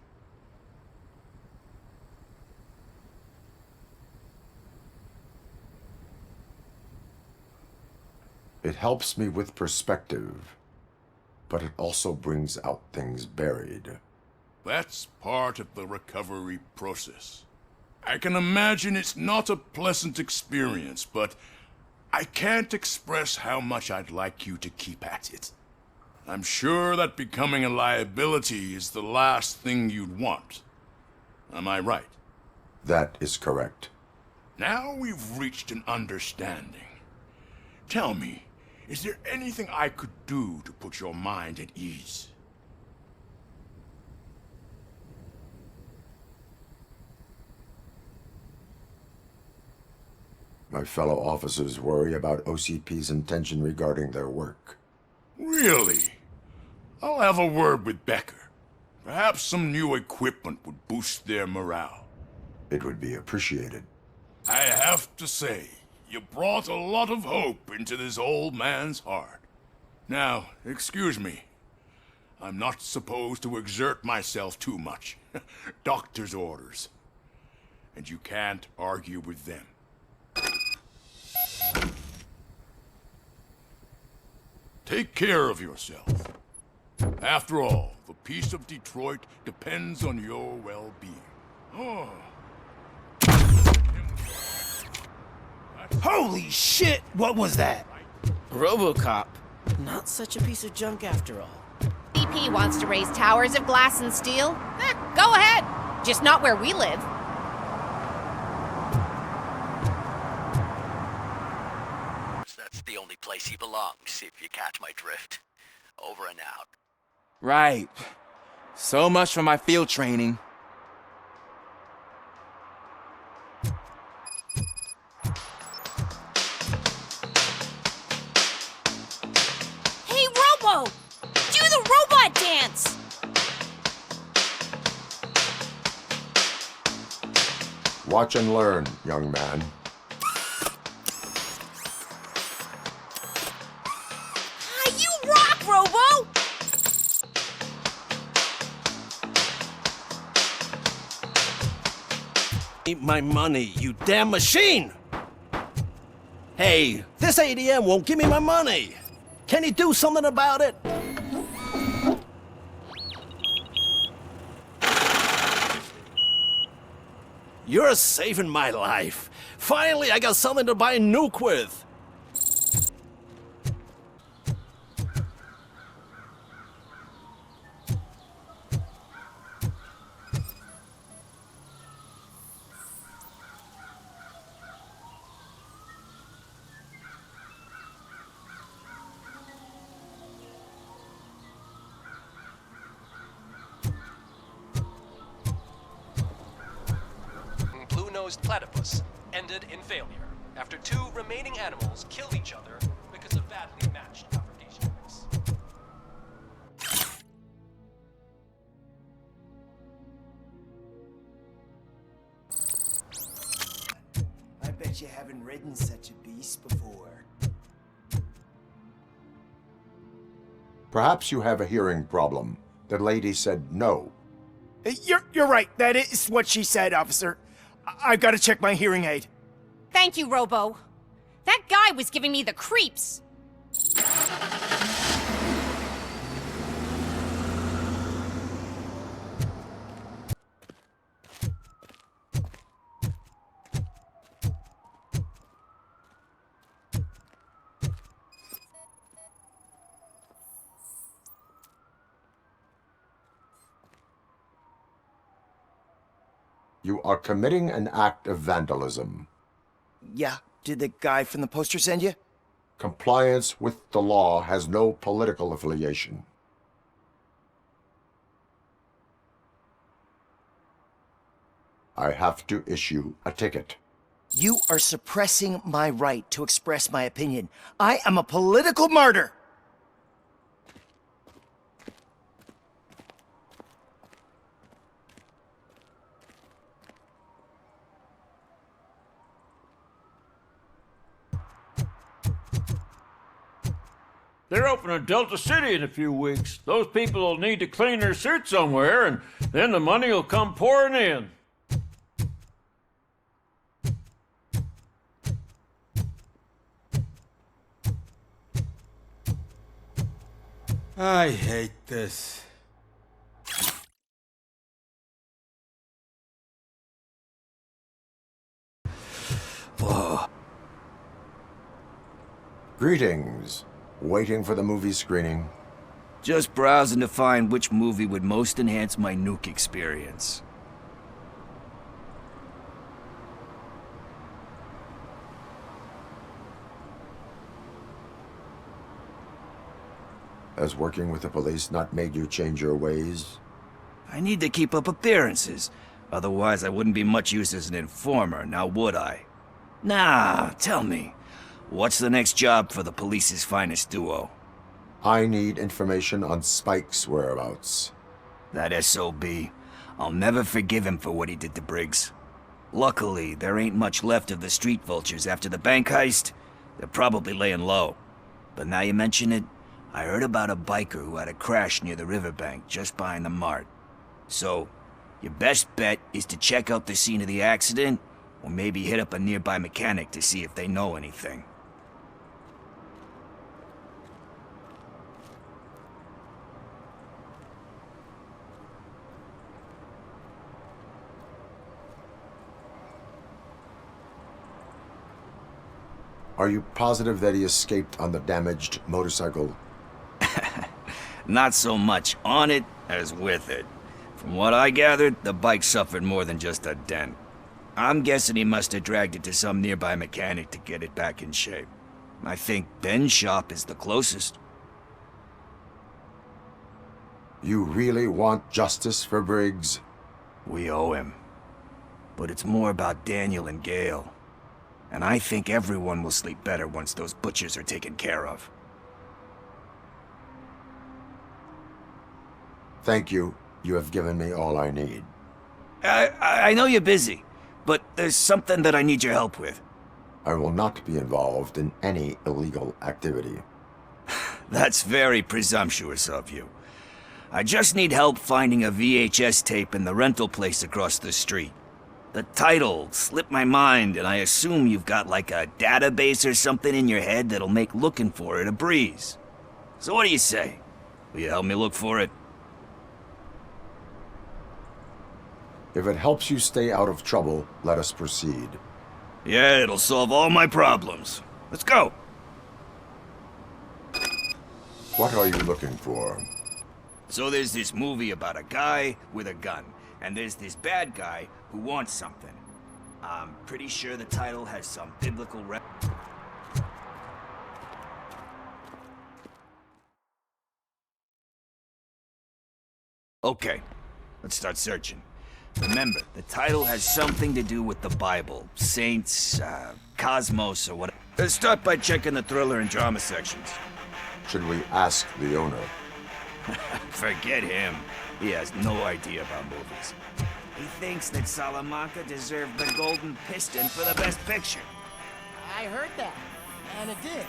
It helps me with perspective, but it also brings out things buried. That's part of the recovery process. I can imagine it's not a pleasant experience, but I can't express how much I'd like you to keep at it. I'm sure that becoming a liability is the last thing you'd want. Am I right? That is correct. Now we've reached an understanding. Tell me, is there anything I could do to put your mind at ease? My fellow officers worry about OCP's intention regarding their work. Really? I'll have a word with Becker. Perhaps some new equipment would boost their morale. It would be appreciated. I have to say, you brought a lot of hope into this old man's heart. Now, excuse me. I'm not supposed to exert myself too much. Doctor's orders. And you can't argue with them. Take care of yourself. After all, the peace of Detroit depends on your well-being. Oh. Holy shit! What was that? RoboCop. Not such a piece of junk after all. BP wants to raise towers of glass and steel? Go ahead. Just not where we live. That's the only place he belongs, if you catch my drift. Over and out. Right. So much for my field training. Hey, Robo! Do the robot dance! Watch and learn, young man. You rock, Robo! Eat my money, you damn machine! Hey, this ATM won't give me my money! Can you do something about it? You're saving my life. Finally, I got something to buy a nuke with. Blue-nosed platypus ended in failure after 2 remaining animals killed each other because of badly matched fabrication mix. I bet you haven't ridden such a beast before. Perhaps you have a hearing problem. The lady said no. You're right. That is what she said, officer. I've got to check my hearing aid. Thank you, Robo. That guy was giving me the creeps. You are committing an act of vandalism. Yeah, did the guy from the poster send you? Compliance with the law has no political affiliation. I have to issue a ticket. You are suppressing my right to express my opinion. I am a political martyr! They're opening Delta City in a few weeks. Those people will need to clean their suits somewhere, and then the money will come pouring in. I hate this. Whoa. Greetings. Waiting for the movie screening. Just browsing to find which movie would most enhance my nuke experience. Has working with the police not made you change your ways? I need to keep up appearances. Otherwise, I wouldn't be much use as an informer, now would I? Nah, tell me. What's the next job for the police's finest duo? I need information on Spike's whereabouts. That SOB. I'll never forgive him for what he did to Briggs. Luckily, there ain't much left of the street vultures after the bank heist. They're probably laying low. But now you mention it, I heard about a biker who had a crash near the riverbank just behind the mart. So, your best bet is to check out the scene of the accident, or maybe hit up a nearby mechanic to see if they know anything. Are you positive that he escaped on the damaged motorcycle? Not so much on it as with it. From what I gathered, the bike suffered more than just a dent. I'm guessing he must have dragged it to some nearby mechanic to get it back in shape. I think Ben's shop is the closest. You really want justice for Briggs? We owe him. But it's more about Daniel and Gale. And I think everyone will sleep better once those butchers are taken care of. Thank you. You have given me all I need. I know you're busy, but there's something that I need your help with. I will not be involved in any illegal activity. That's very presumptuous of you. I just need help finding a VHS tape in the rental place across the street. The title slipped my mind, and I assume you've got like a database or something in your head that'll make looking for it a breeze. So what do you say? Will you help me look for it? If it helps you stay out of trouble, let us proceed. Yeah, it'll solve all my problems. Let's go! What are you looking for? So there's this movie about a guy with a gun, and there's this bad guy who wants something. I'm pretty sure the title has some biblical Okay, let's start searching. Remember, the title has something to do with the Bible, saints, cosmos, or whatever. Let's start by checking the thriller and drama sections. Should we ask the owner? Forget him. He has no idea about movies. He thinks that Salamanca deserved the Golden Piston for the Best Picture. I heard that, and it did.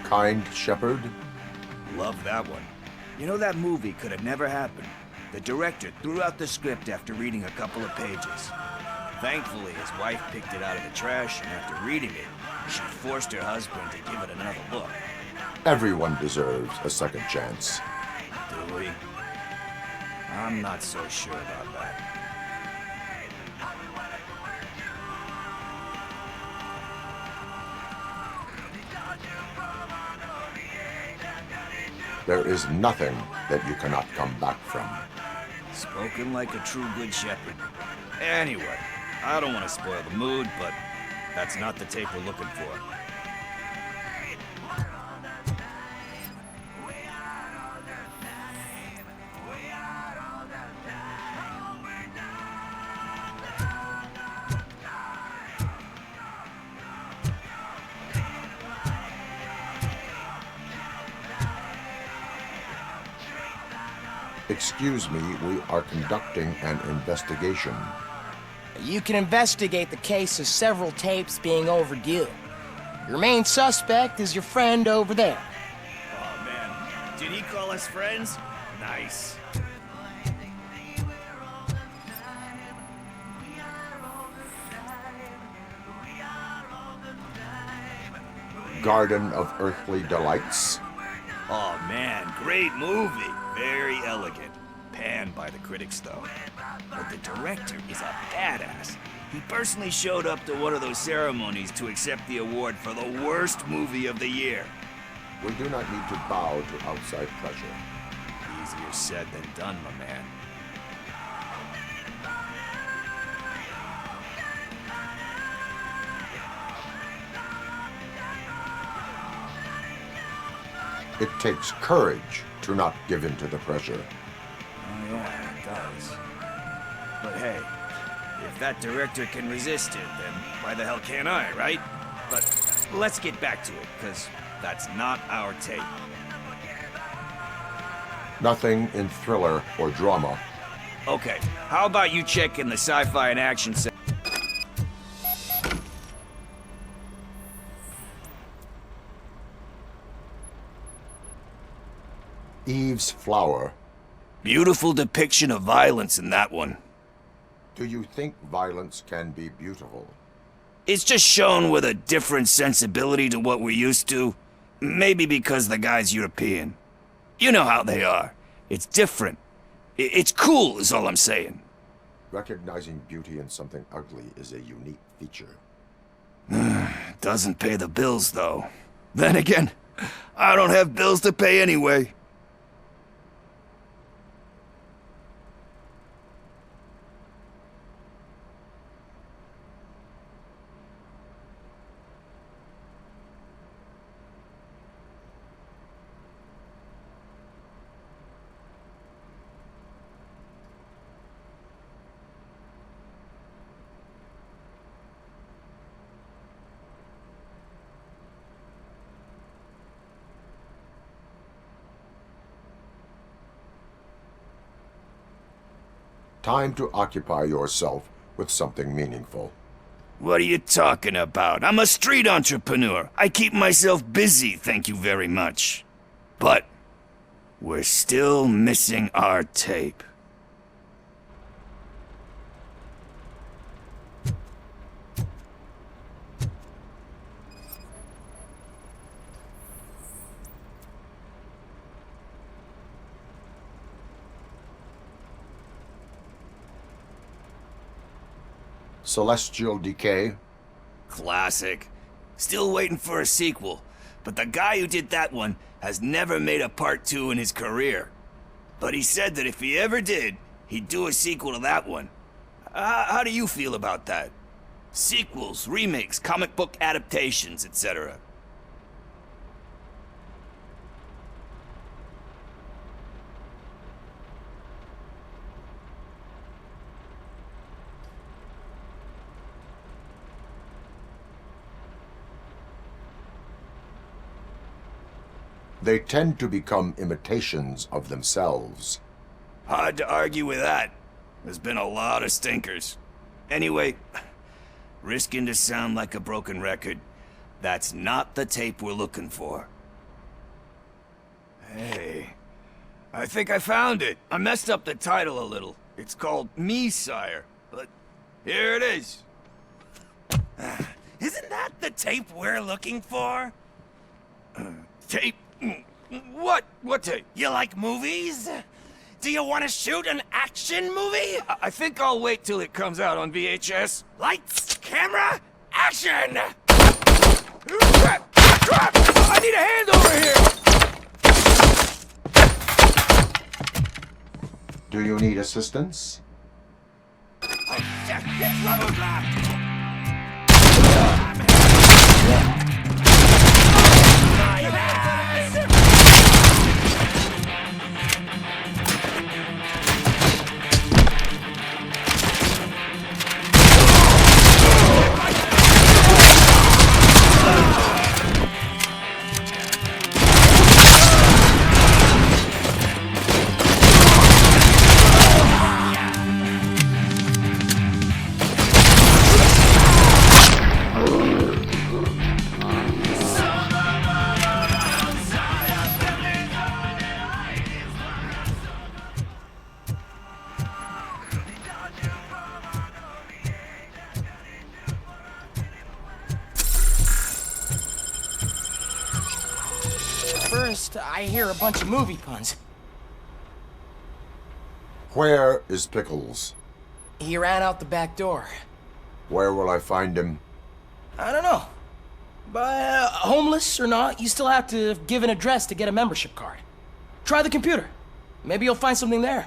Kind Shepherd? Love that one. You know, that movie could have never happened. The director threw out the script after reading a couple of pages. Thankfully, his wife picked it out of the trash, and after reading it, she forced her husband to give it another look. Everyone deserves a second chance. Do we? I'm not so sure about that. There is nothing that you cannot come back from. Spoken like a true good shepherd. Anyway, I don't want to spoil the mood, but that's not the tape we're looking for. Excuse me, we are conducting an investigation. You can investigate the case of several tapes being overdue. Your main suspect is your friend over there. Oh man, did he call us friends? Nice. Garden of Earthly Delights. Oh man, great movie. Very elegant. Panned by the critics, though. But the director is a badass. He personally showed up to one of those ceremonies to accept the award for the worst movie of the year. We do not need to bow to outside pressure. Easier said than done, my man. It takes courage to not give in to the pressure. Oh yeah, it does. But hey, if that director can resist it, then why the hell can't I, right? But let's get back to it, because that's not our tape. Nothing in thriller or drama. Okay, how about you check in the sci-fi and action section? Eve's Flower. Beautiful depiction of violence in that one. Do you think violence can be beautiful? It's just shown with a different sensibility to what we're used to. Maybe because the guy's European. You know how they are. It's different. It's cool, is all I'm saying. Recognizing beauty in something ugly is a unique feature. Doesn't pay the bills, though. Then again, I don't have bills to pay anyway. Time to occupy yourself with something meaningful. What are you talking about? I'm a street entrepreneur. I keep myself busy, thank you very much. But we're still missing our tape. Celestial Decay? Classic. Still waiting for a sequel, but the guy who did that one has never made a part 2 in his career. But he said that if he ever did, he'd do a sequel to that one. How do you feel about that? Sequels, remakes, comic book adaptations, etc. They tend to become imitations of themselves. Hard to argue with that. There's been a lot of stinkers. Anyway, risking to sound like a broken record, that's not the tape we're looking for. Hey, I think I found it. I messed up the title a little. It's called Me, Sire, but here it is. Isn't that the tape we're looking for? Tape? What? What tape? You like movies? Do you want to shoot an action movie? I think I'll wait till it comes out on VHS. Lights, camera, action! Crap! Crap! I need a hand over here! Do you need assistance? Oh, shit! It's rubber blast! First, I hear a bunch of movie puns. Where is Pickles? He ran out the back door. Where will I find him? I don't know. But homeless or not, you still have to give an address to get a membership card. Try the computer. Maybe you'll find something there.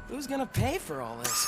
Who's gonna pay for all this?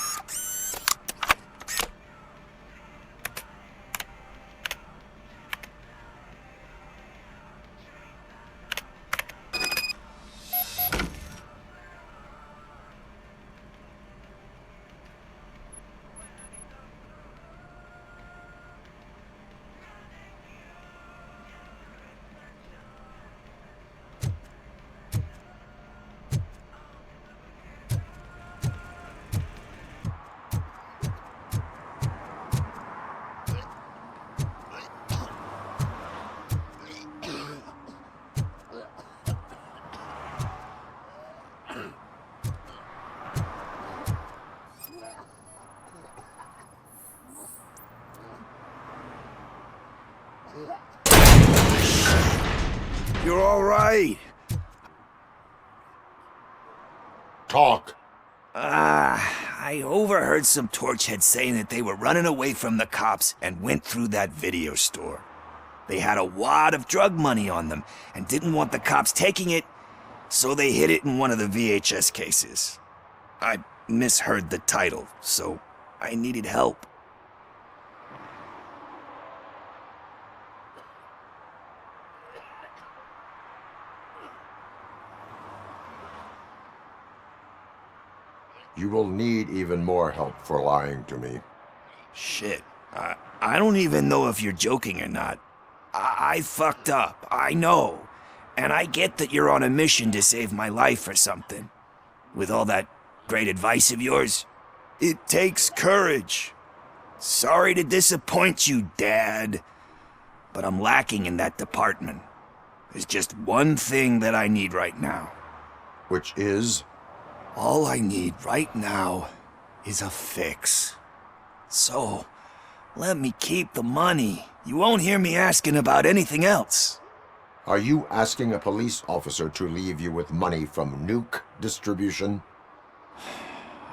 You're all right. Talk. I overheard some torchheads saying that they were running away from the cops and went through that video store. They had a wad of drug money on them and didn't want the cops taking it, so they hid it in one of the VHS cases. I misheard the title, so I needed help. You will need even more help for lying to me. Shit. I don't even know if you're joking or not. I fucked up, I know. And I get that you're on a mission to save my life or something. With all that great advice of yours. It takes courage. Sorry to disappoint you, Dad. But I'm lacking in that department. There's just one thing that I need right now. Which is? All I need right now is a fix. So, let me keep the money. You won't hear me asking about anything else. Are you asking a police officer to leave you with money from nuke distribution?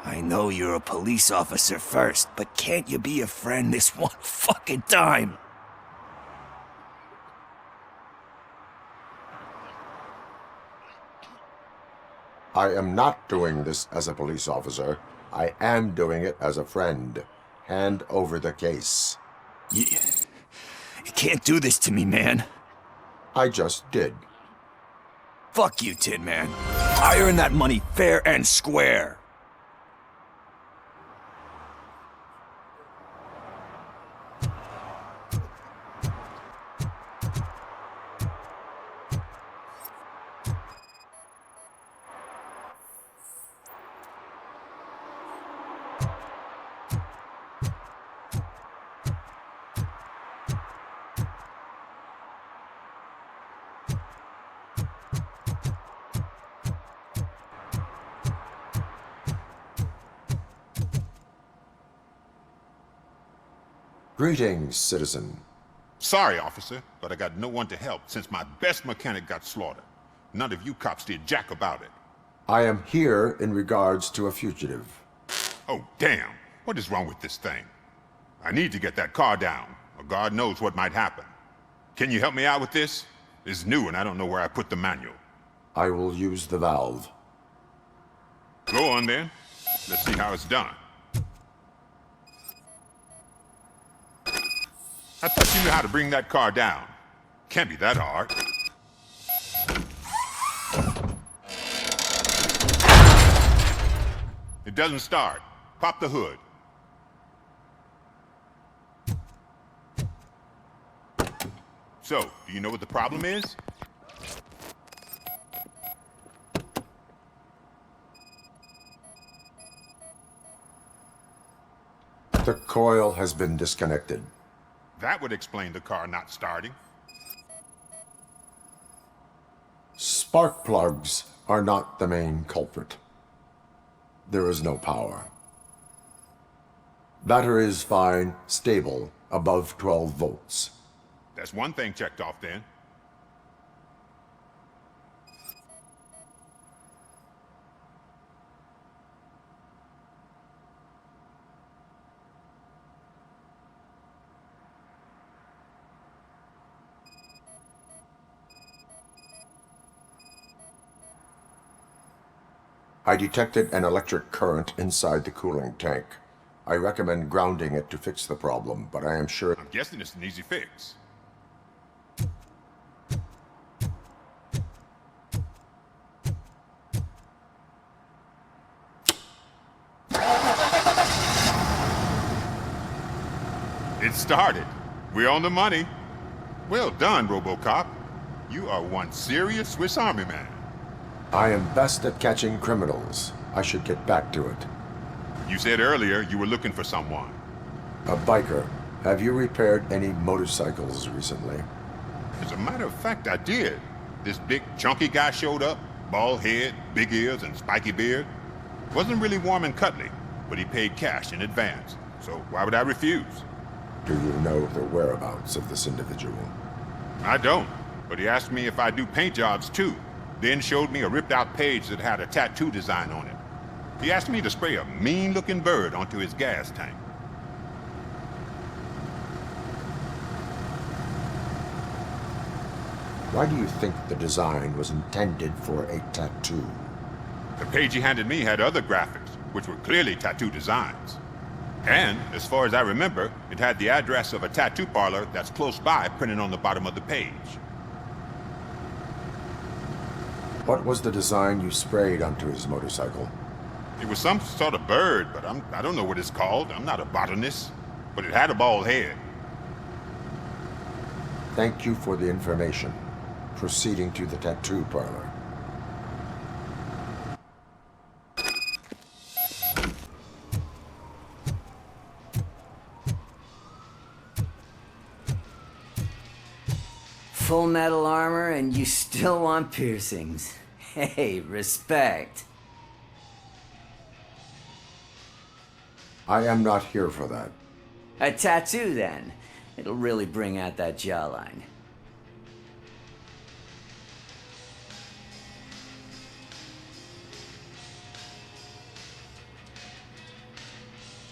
I know you're a police officer first, but can't you be a friend this one fucking time? I am not doing this as a police officer. I am doing it as a friend. Hand over the case. You can't do this to me, man. I just did. Fuck you, Tin Man. I earned that money fair and square. Greetings, citizen. Sorry, officer, but I got no one to help since my best mechanic got slaughtered. None of you cops did jack about it. I am here in regards to a fugitive. Oh, damn. What is wrong with this thing? I need to get that car down, or God knows what might happen. Can you help me out with this? It's new and I don't know where I put the manual. I will use the valve. Go on then. Let's see how it's done. I thought you knew how to bring that car down. Can't be that hard. It doesn't start. Pop the hood. So, do you know what the problem is? The coil has been disconnected. That would explain the car not starting. Spark plugs are not the main culprit. There is no power. Battery is fine, stable, above 12 volts. That's one thing checked off then. I detected an electric current inside the cooling tank. I recommend grounding it to fix the problem, but I am sure... I'm guessing it's an easy fix. It started. We're on the money. Well done, RoboCop. You are one serious Swiss Army man. I am best at catching criminals. I should get back to it. You said earlier you were looking for someone. A biker. Have you repaired any motorcycles recently? As a matter of fact, I did. This big, chunky guy showed up. Bald head, big ears, and spiky beard. Wasn't really warm and cuddly, but he paid cash in advance. So why would I refuse? Do you know the whereabouts of this individual? I don't, but he asked me if I do paint jobs too. Then showed me a ripped-out page that had a tattoo design on it. He asked me to spray a mean-looking bird onto his gas tank. Why do you think the design was intended for a tattoo? The page he handed me had other graphics, which were clearly tattoo designs. And, as far as I remember, it had the address of a tattoo parlor that's close by printed on the bottom of the page. What was the design you sprayed onto his motorcycle? It was some sort of bird, but I don't know what it's called. I'm not a botanist. But it had a bald head. Thank you for the information. Proceeding to the tattoo parlor. Full metal armor and you still want piercings. Hey, respect. I am not here for that. A tattoo, then. It'll really bring out that jawline.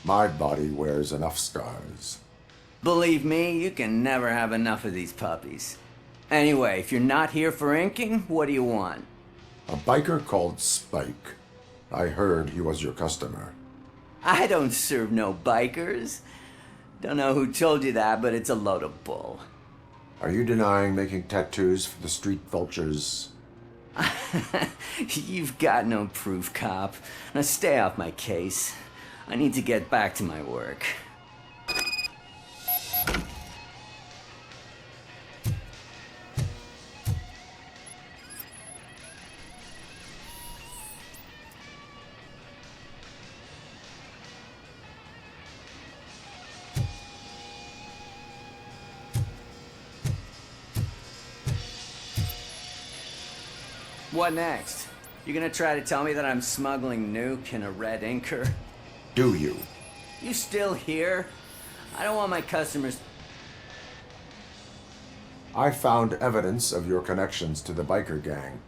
My body wears enough scars. Believe me, you can never have enough of these puppies. Anyway, if you're not here for inking, what do you want? A biker called Spike. I heard he was your customer. I don't serve no bikers. Don't know who told you that, but it's a load of bull. Are you denying making tattoos for the street vultures? You've got no proof, cop. Now stay off my case. I need to get back to my work. What next? You gonna try to tell me that I'm smuggling nuke in a red inker? Do you? You still here? I don't want my customers... I found evidence of your connections to the biker gang.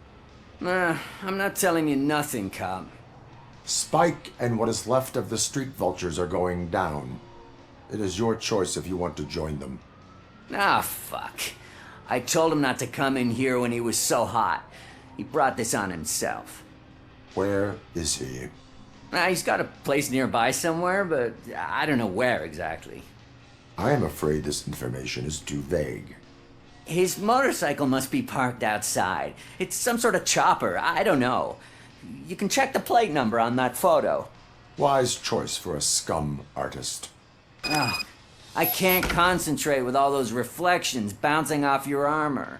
I'm not telling you nothing, cop. Spike and what is left of the street vultures are going down. It is your choice if you want to join them. Ah, fuck. I told him not to come in here when he was so hot. He brought this on himself. Where is he? He's got a place nearby somewhere, but I don't know where exactly. I am afraid this information is too vague. His motorcycle must be parked outside. It's some sort of chopper. I don't know. You can check the plate number on that photo. Wise choice for a scum artist. Oh, I can't concentrate with all those reflections bouncing off your armor.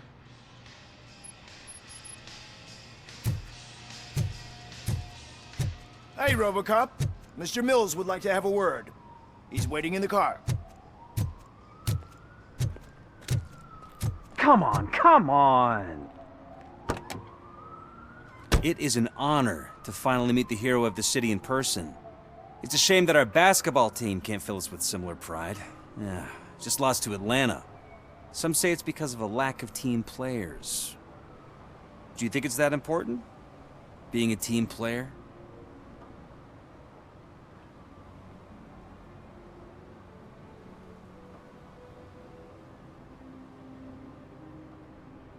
Hey, Robocop. Mr. Mills would like to have a word. He's waiting in the car. Come on, come on! It is an honor to finally meet the hero of the city in person. It's a shame that our basketball team can't fill us with similar pride. Yeah, just lost to Atlanta. Some say it's because of a lack of team players. Do you think it's that important? Being a team player?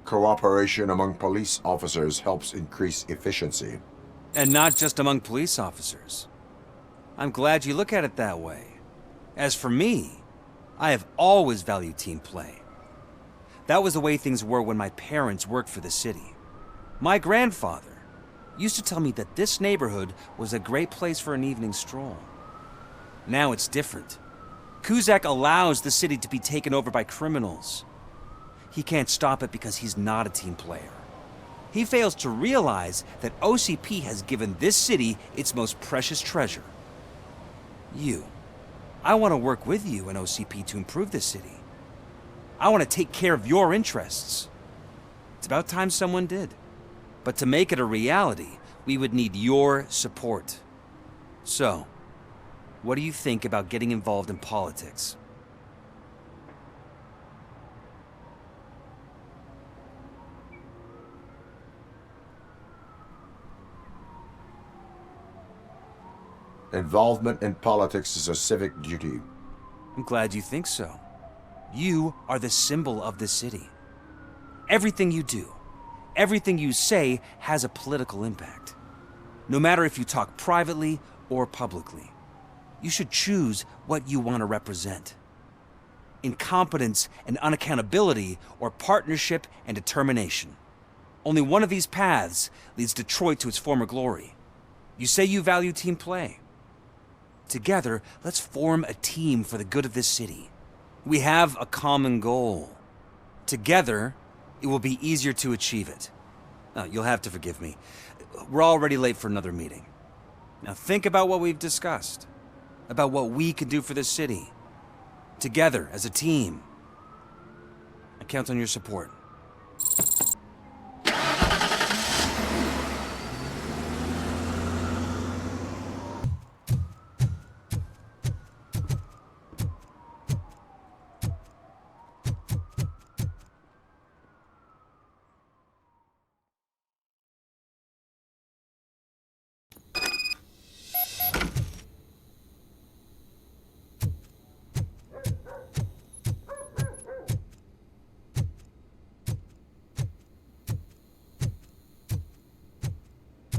Cooperation among police officers helps increase efficiency. And not just among police officers. I'm glad you look at it that way. As for me, I have always valued team play. That was the way things were when my parents worked for the city. My grandfather used to tell me that this neighborhood was a great place for an evening stroll. Now it's different. Cusack allows the city to be taken over by criminals. He can't stop it because he's not a team player. He fails to realize that OCP has given this city its most precious treasure. You. I want to work with you and OCP to improve this city. I want to take care of your interests. It's about time someone did. But to make it a reality, we would need your support. So, what do you think about getting involved in politics? Involvement in politics is a civic duty. I'm glad you think so. You are the symbol of the city. Everything you do, everything you say has a political impact. No matter if you talk privately or publicly. You should choose what you want to represent. Incompetence and unaccountability, or partnership and determination. Only one of these paths leads Detroit to its former glory. You say you value team play. Together, let's form a team for the good of this city. We have a common goal. Together, it will be easier to achieve it. Now, you'll have to forgive me. We're already late for another meeting. Now think about what we've discussed. About what we can do for this city. Together, as a team. I count on your support.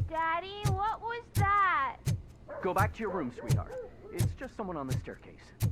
Daddy, what was that? Go back to your room, sweetheart. It's just someone on the staircase.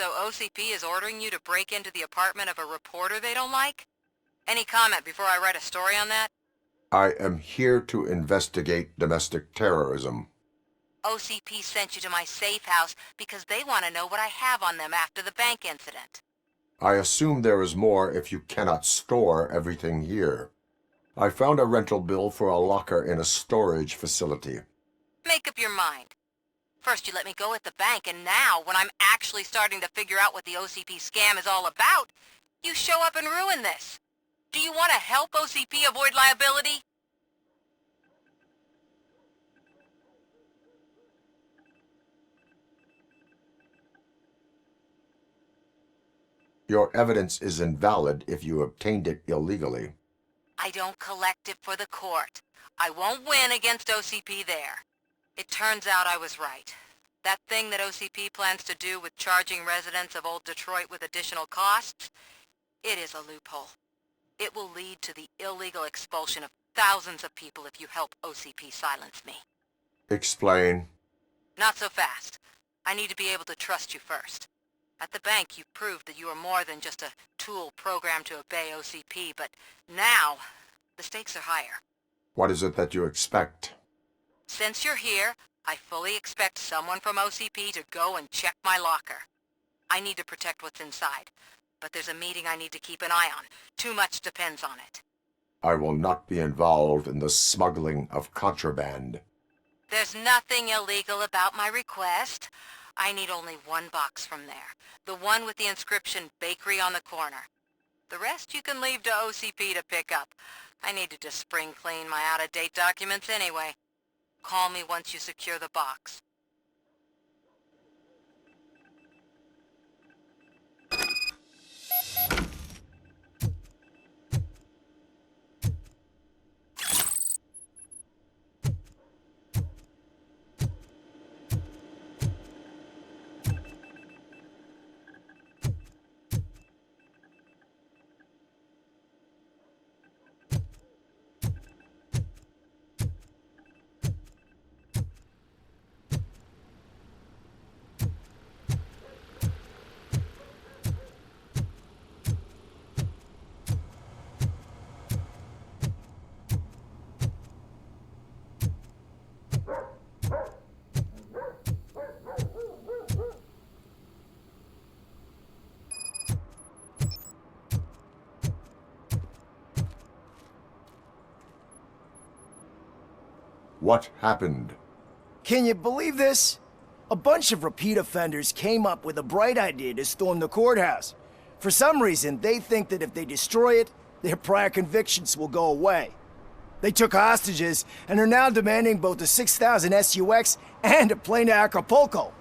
So OCP is ordering you to break into the apartment of a reporter they don't like? Any comment before I write a story on that? I am here to investigate domestic terrorism. OCP sent you to my safe house because they want to know what I have on them after the bank incident. I assume there is more if you cannot store everything here. I found a rental bill for a locker in a storage facility. Make up your mind. First you let me go at the bank, and now, when I'm actually starting to figure out what the OCP scam is all about, you show up and ruin this. Do you want to help OCP avoid liability? Your evidence is invalid if you obtained it illegally. I don't collect it for the court. I won't win against OCP there. It turns out I was right. That thing that OCP plans to do with charging residents of Old Detroit with additional costs, it is a loophole. It will lead to the illegal expulsion of thousands of people if you help OCP silence me. Explain. Not so fast. I need to be able to trust you first. At the bank, you proved that you are more than just a tool programmed to obey OCP, but now, the stakes are higher. What is it that you expect? Since you're here, I fully expect someone from OCP to go and check my locker. I need to protect what's inside, but there's a meeting I need to keep an eye on. Too much depends on it. I will not be involved in the smuggling of contraband. There's nothing illegal about my request. I need only one box from there. The one with the inscription Bakery on the corner. The rest you can leave to OCP to pick up. I needed to spring clean my out-of-date documents anyway. Call me once you secure the box. What happened? Can you believe this? A bunch of repeat offenders came up with a bright idea to storm the courthouse. For some reason, they think that if they destroy it, their prior convictions will go away. They took hostages and are now demanding both a 6,000 SUX and a plane to Acapulco.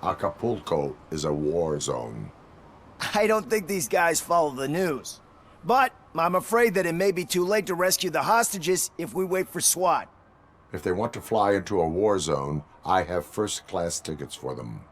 Acapulco is a war zone. I don't think these guys follow the news. But I'm afraid that it may be too late to rescue the hostages if we wait for SWAT. If they want to fly into a war zone, I have first-class tickets for them.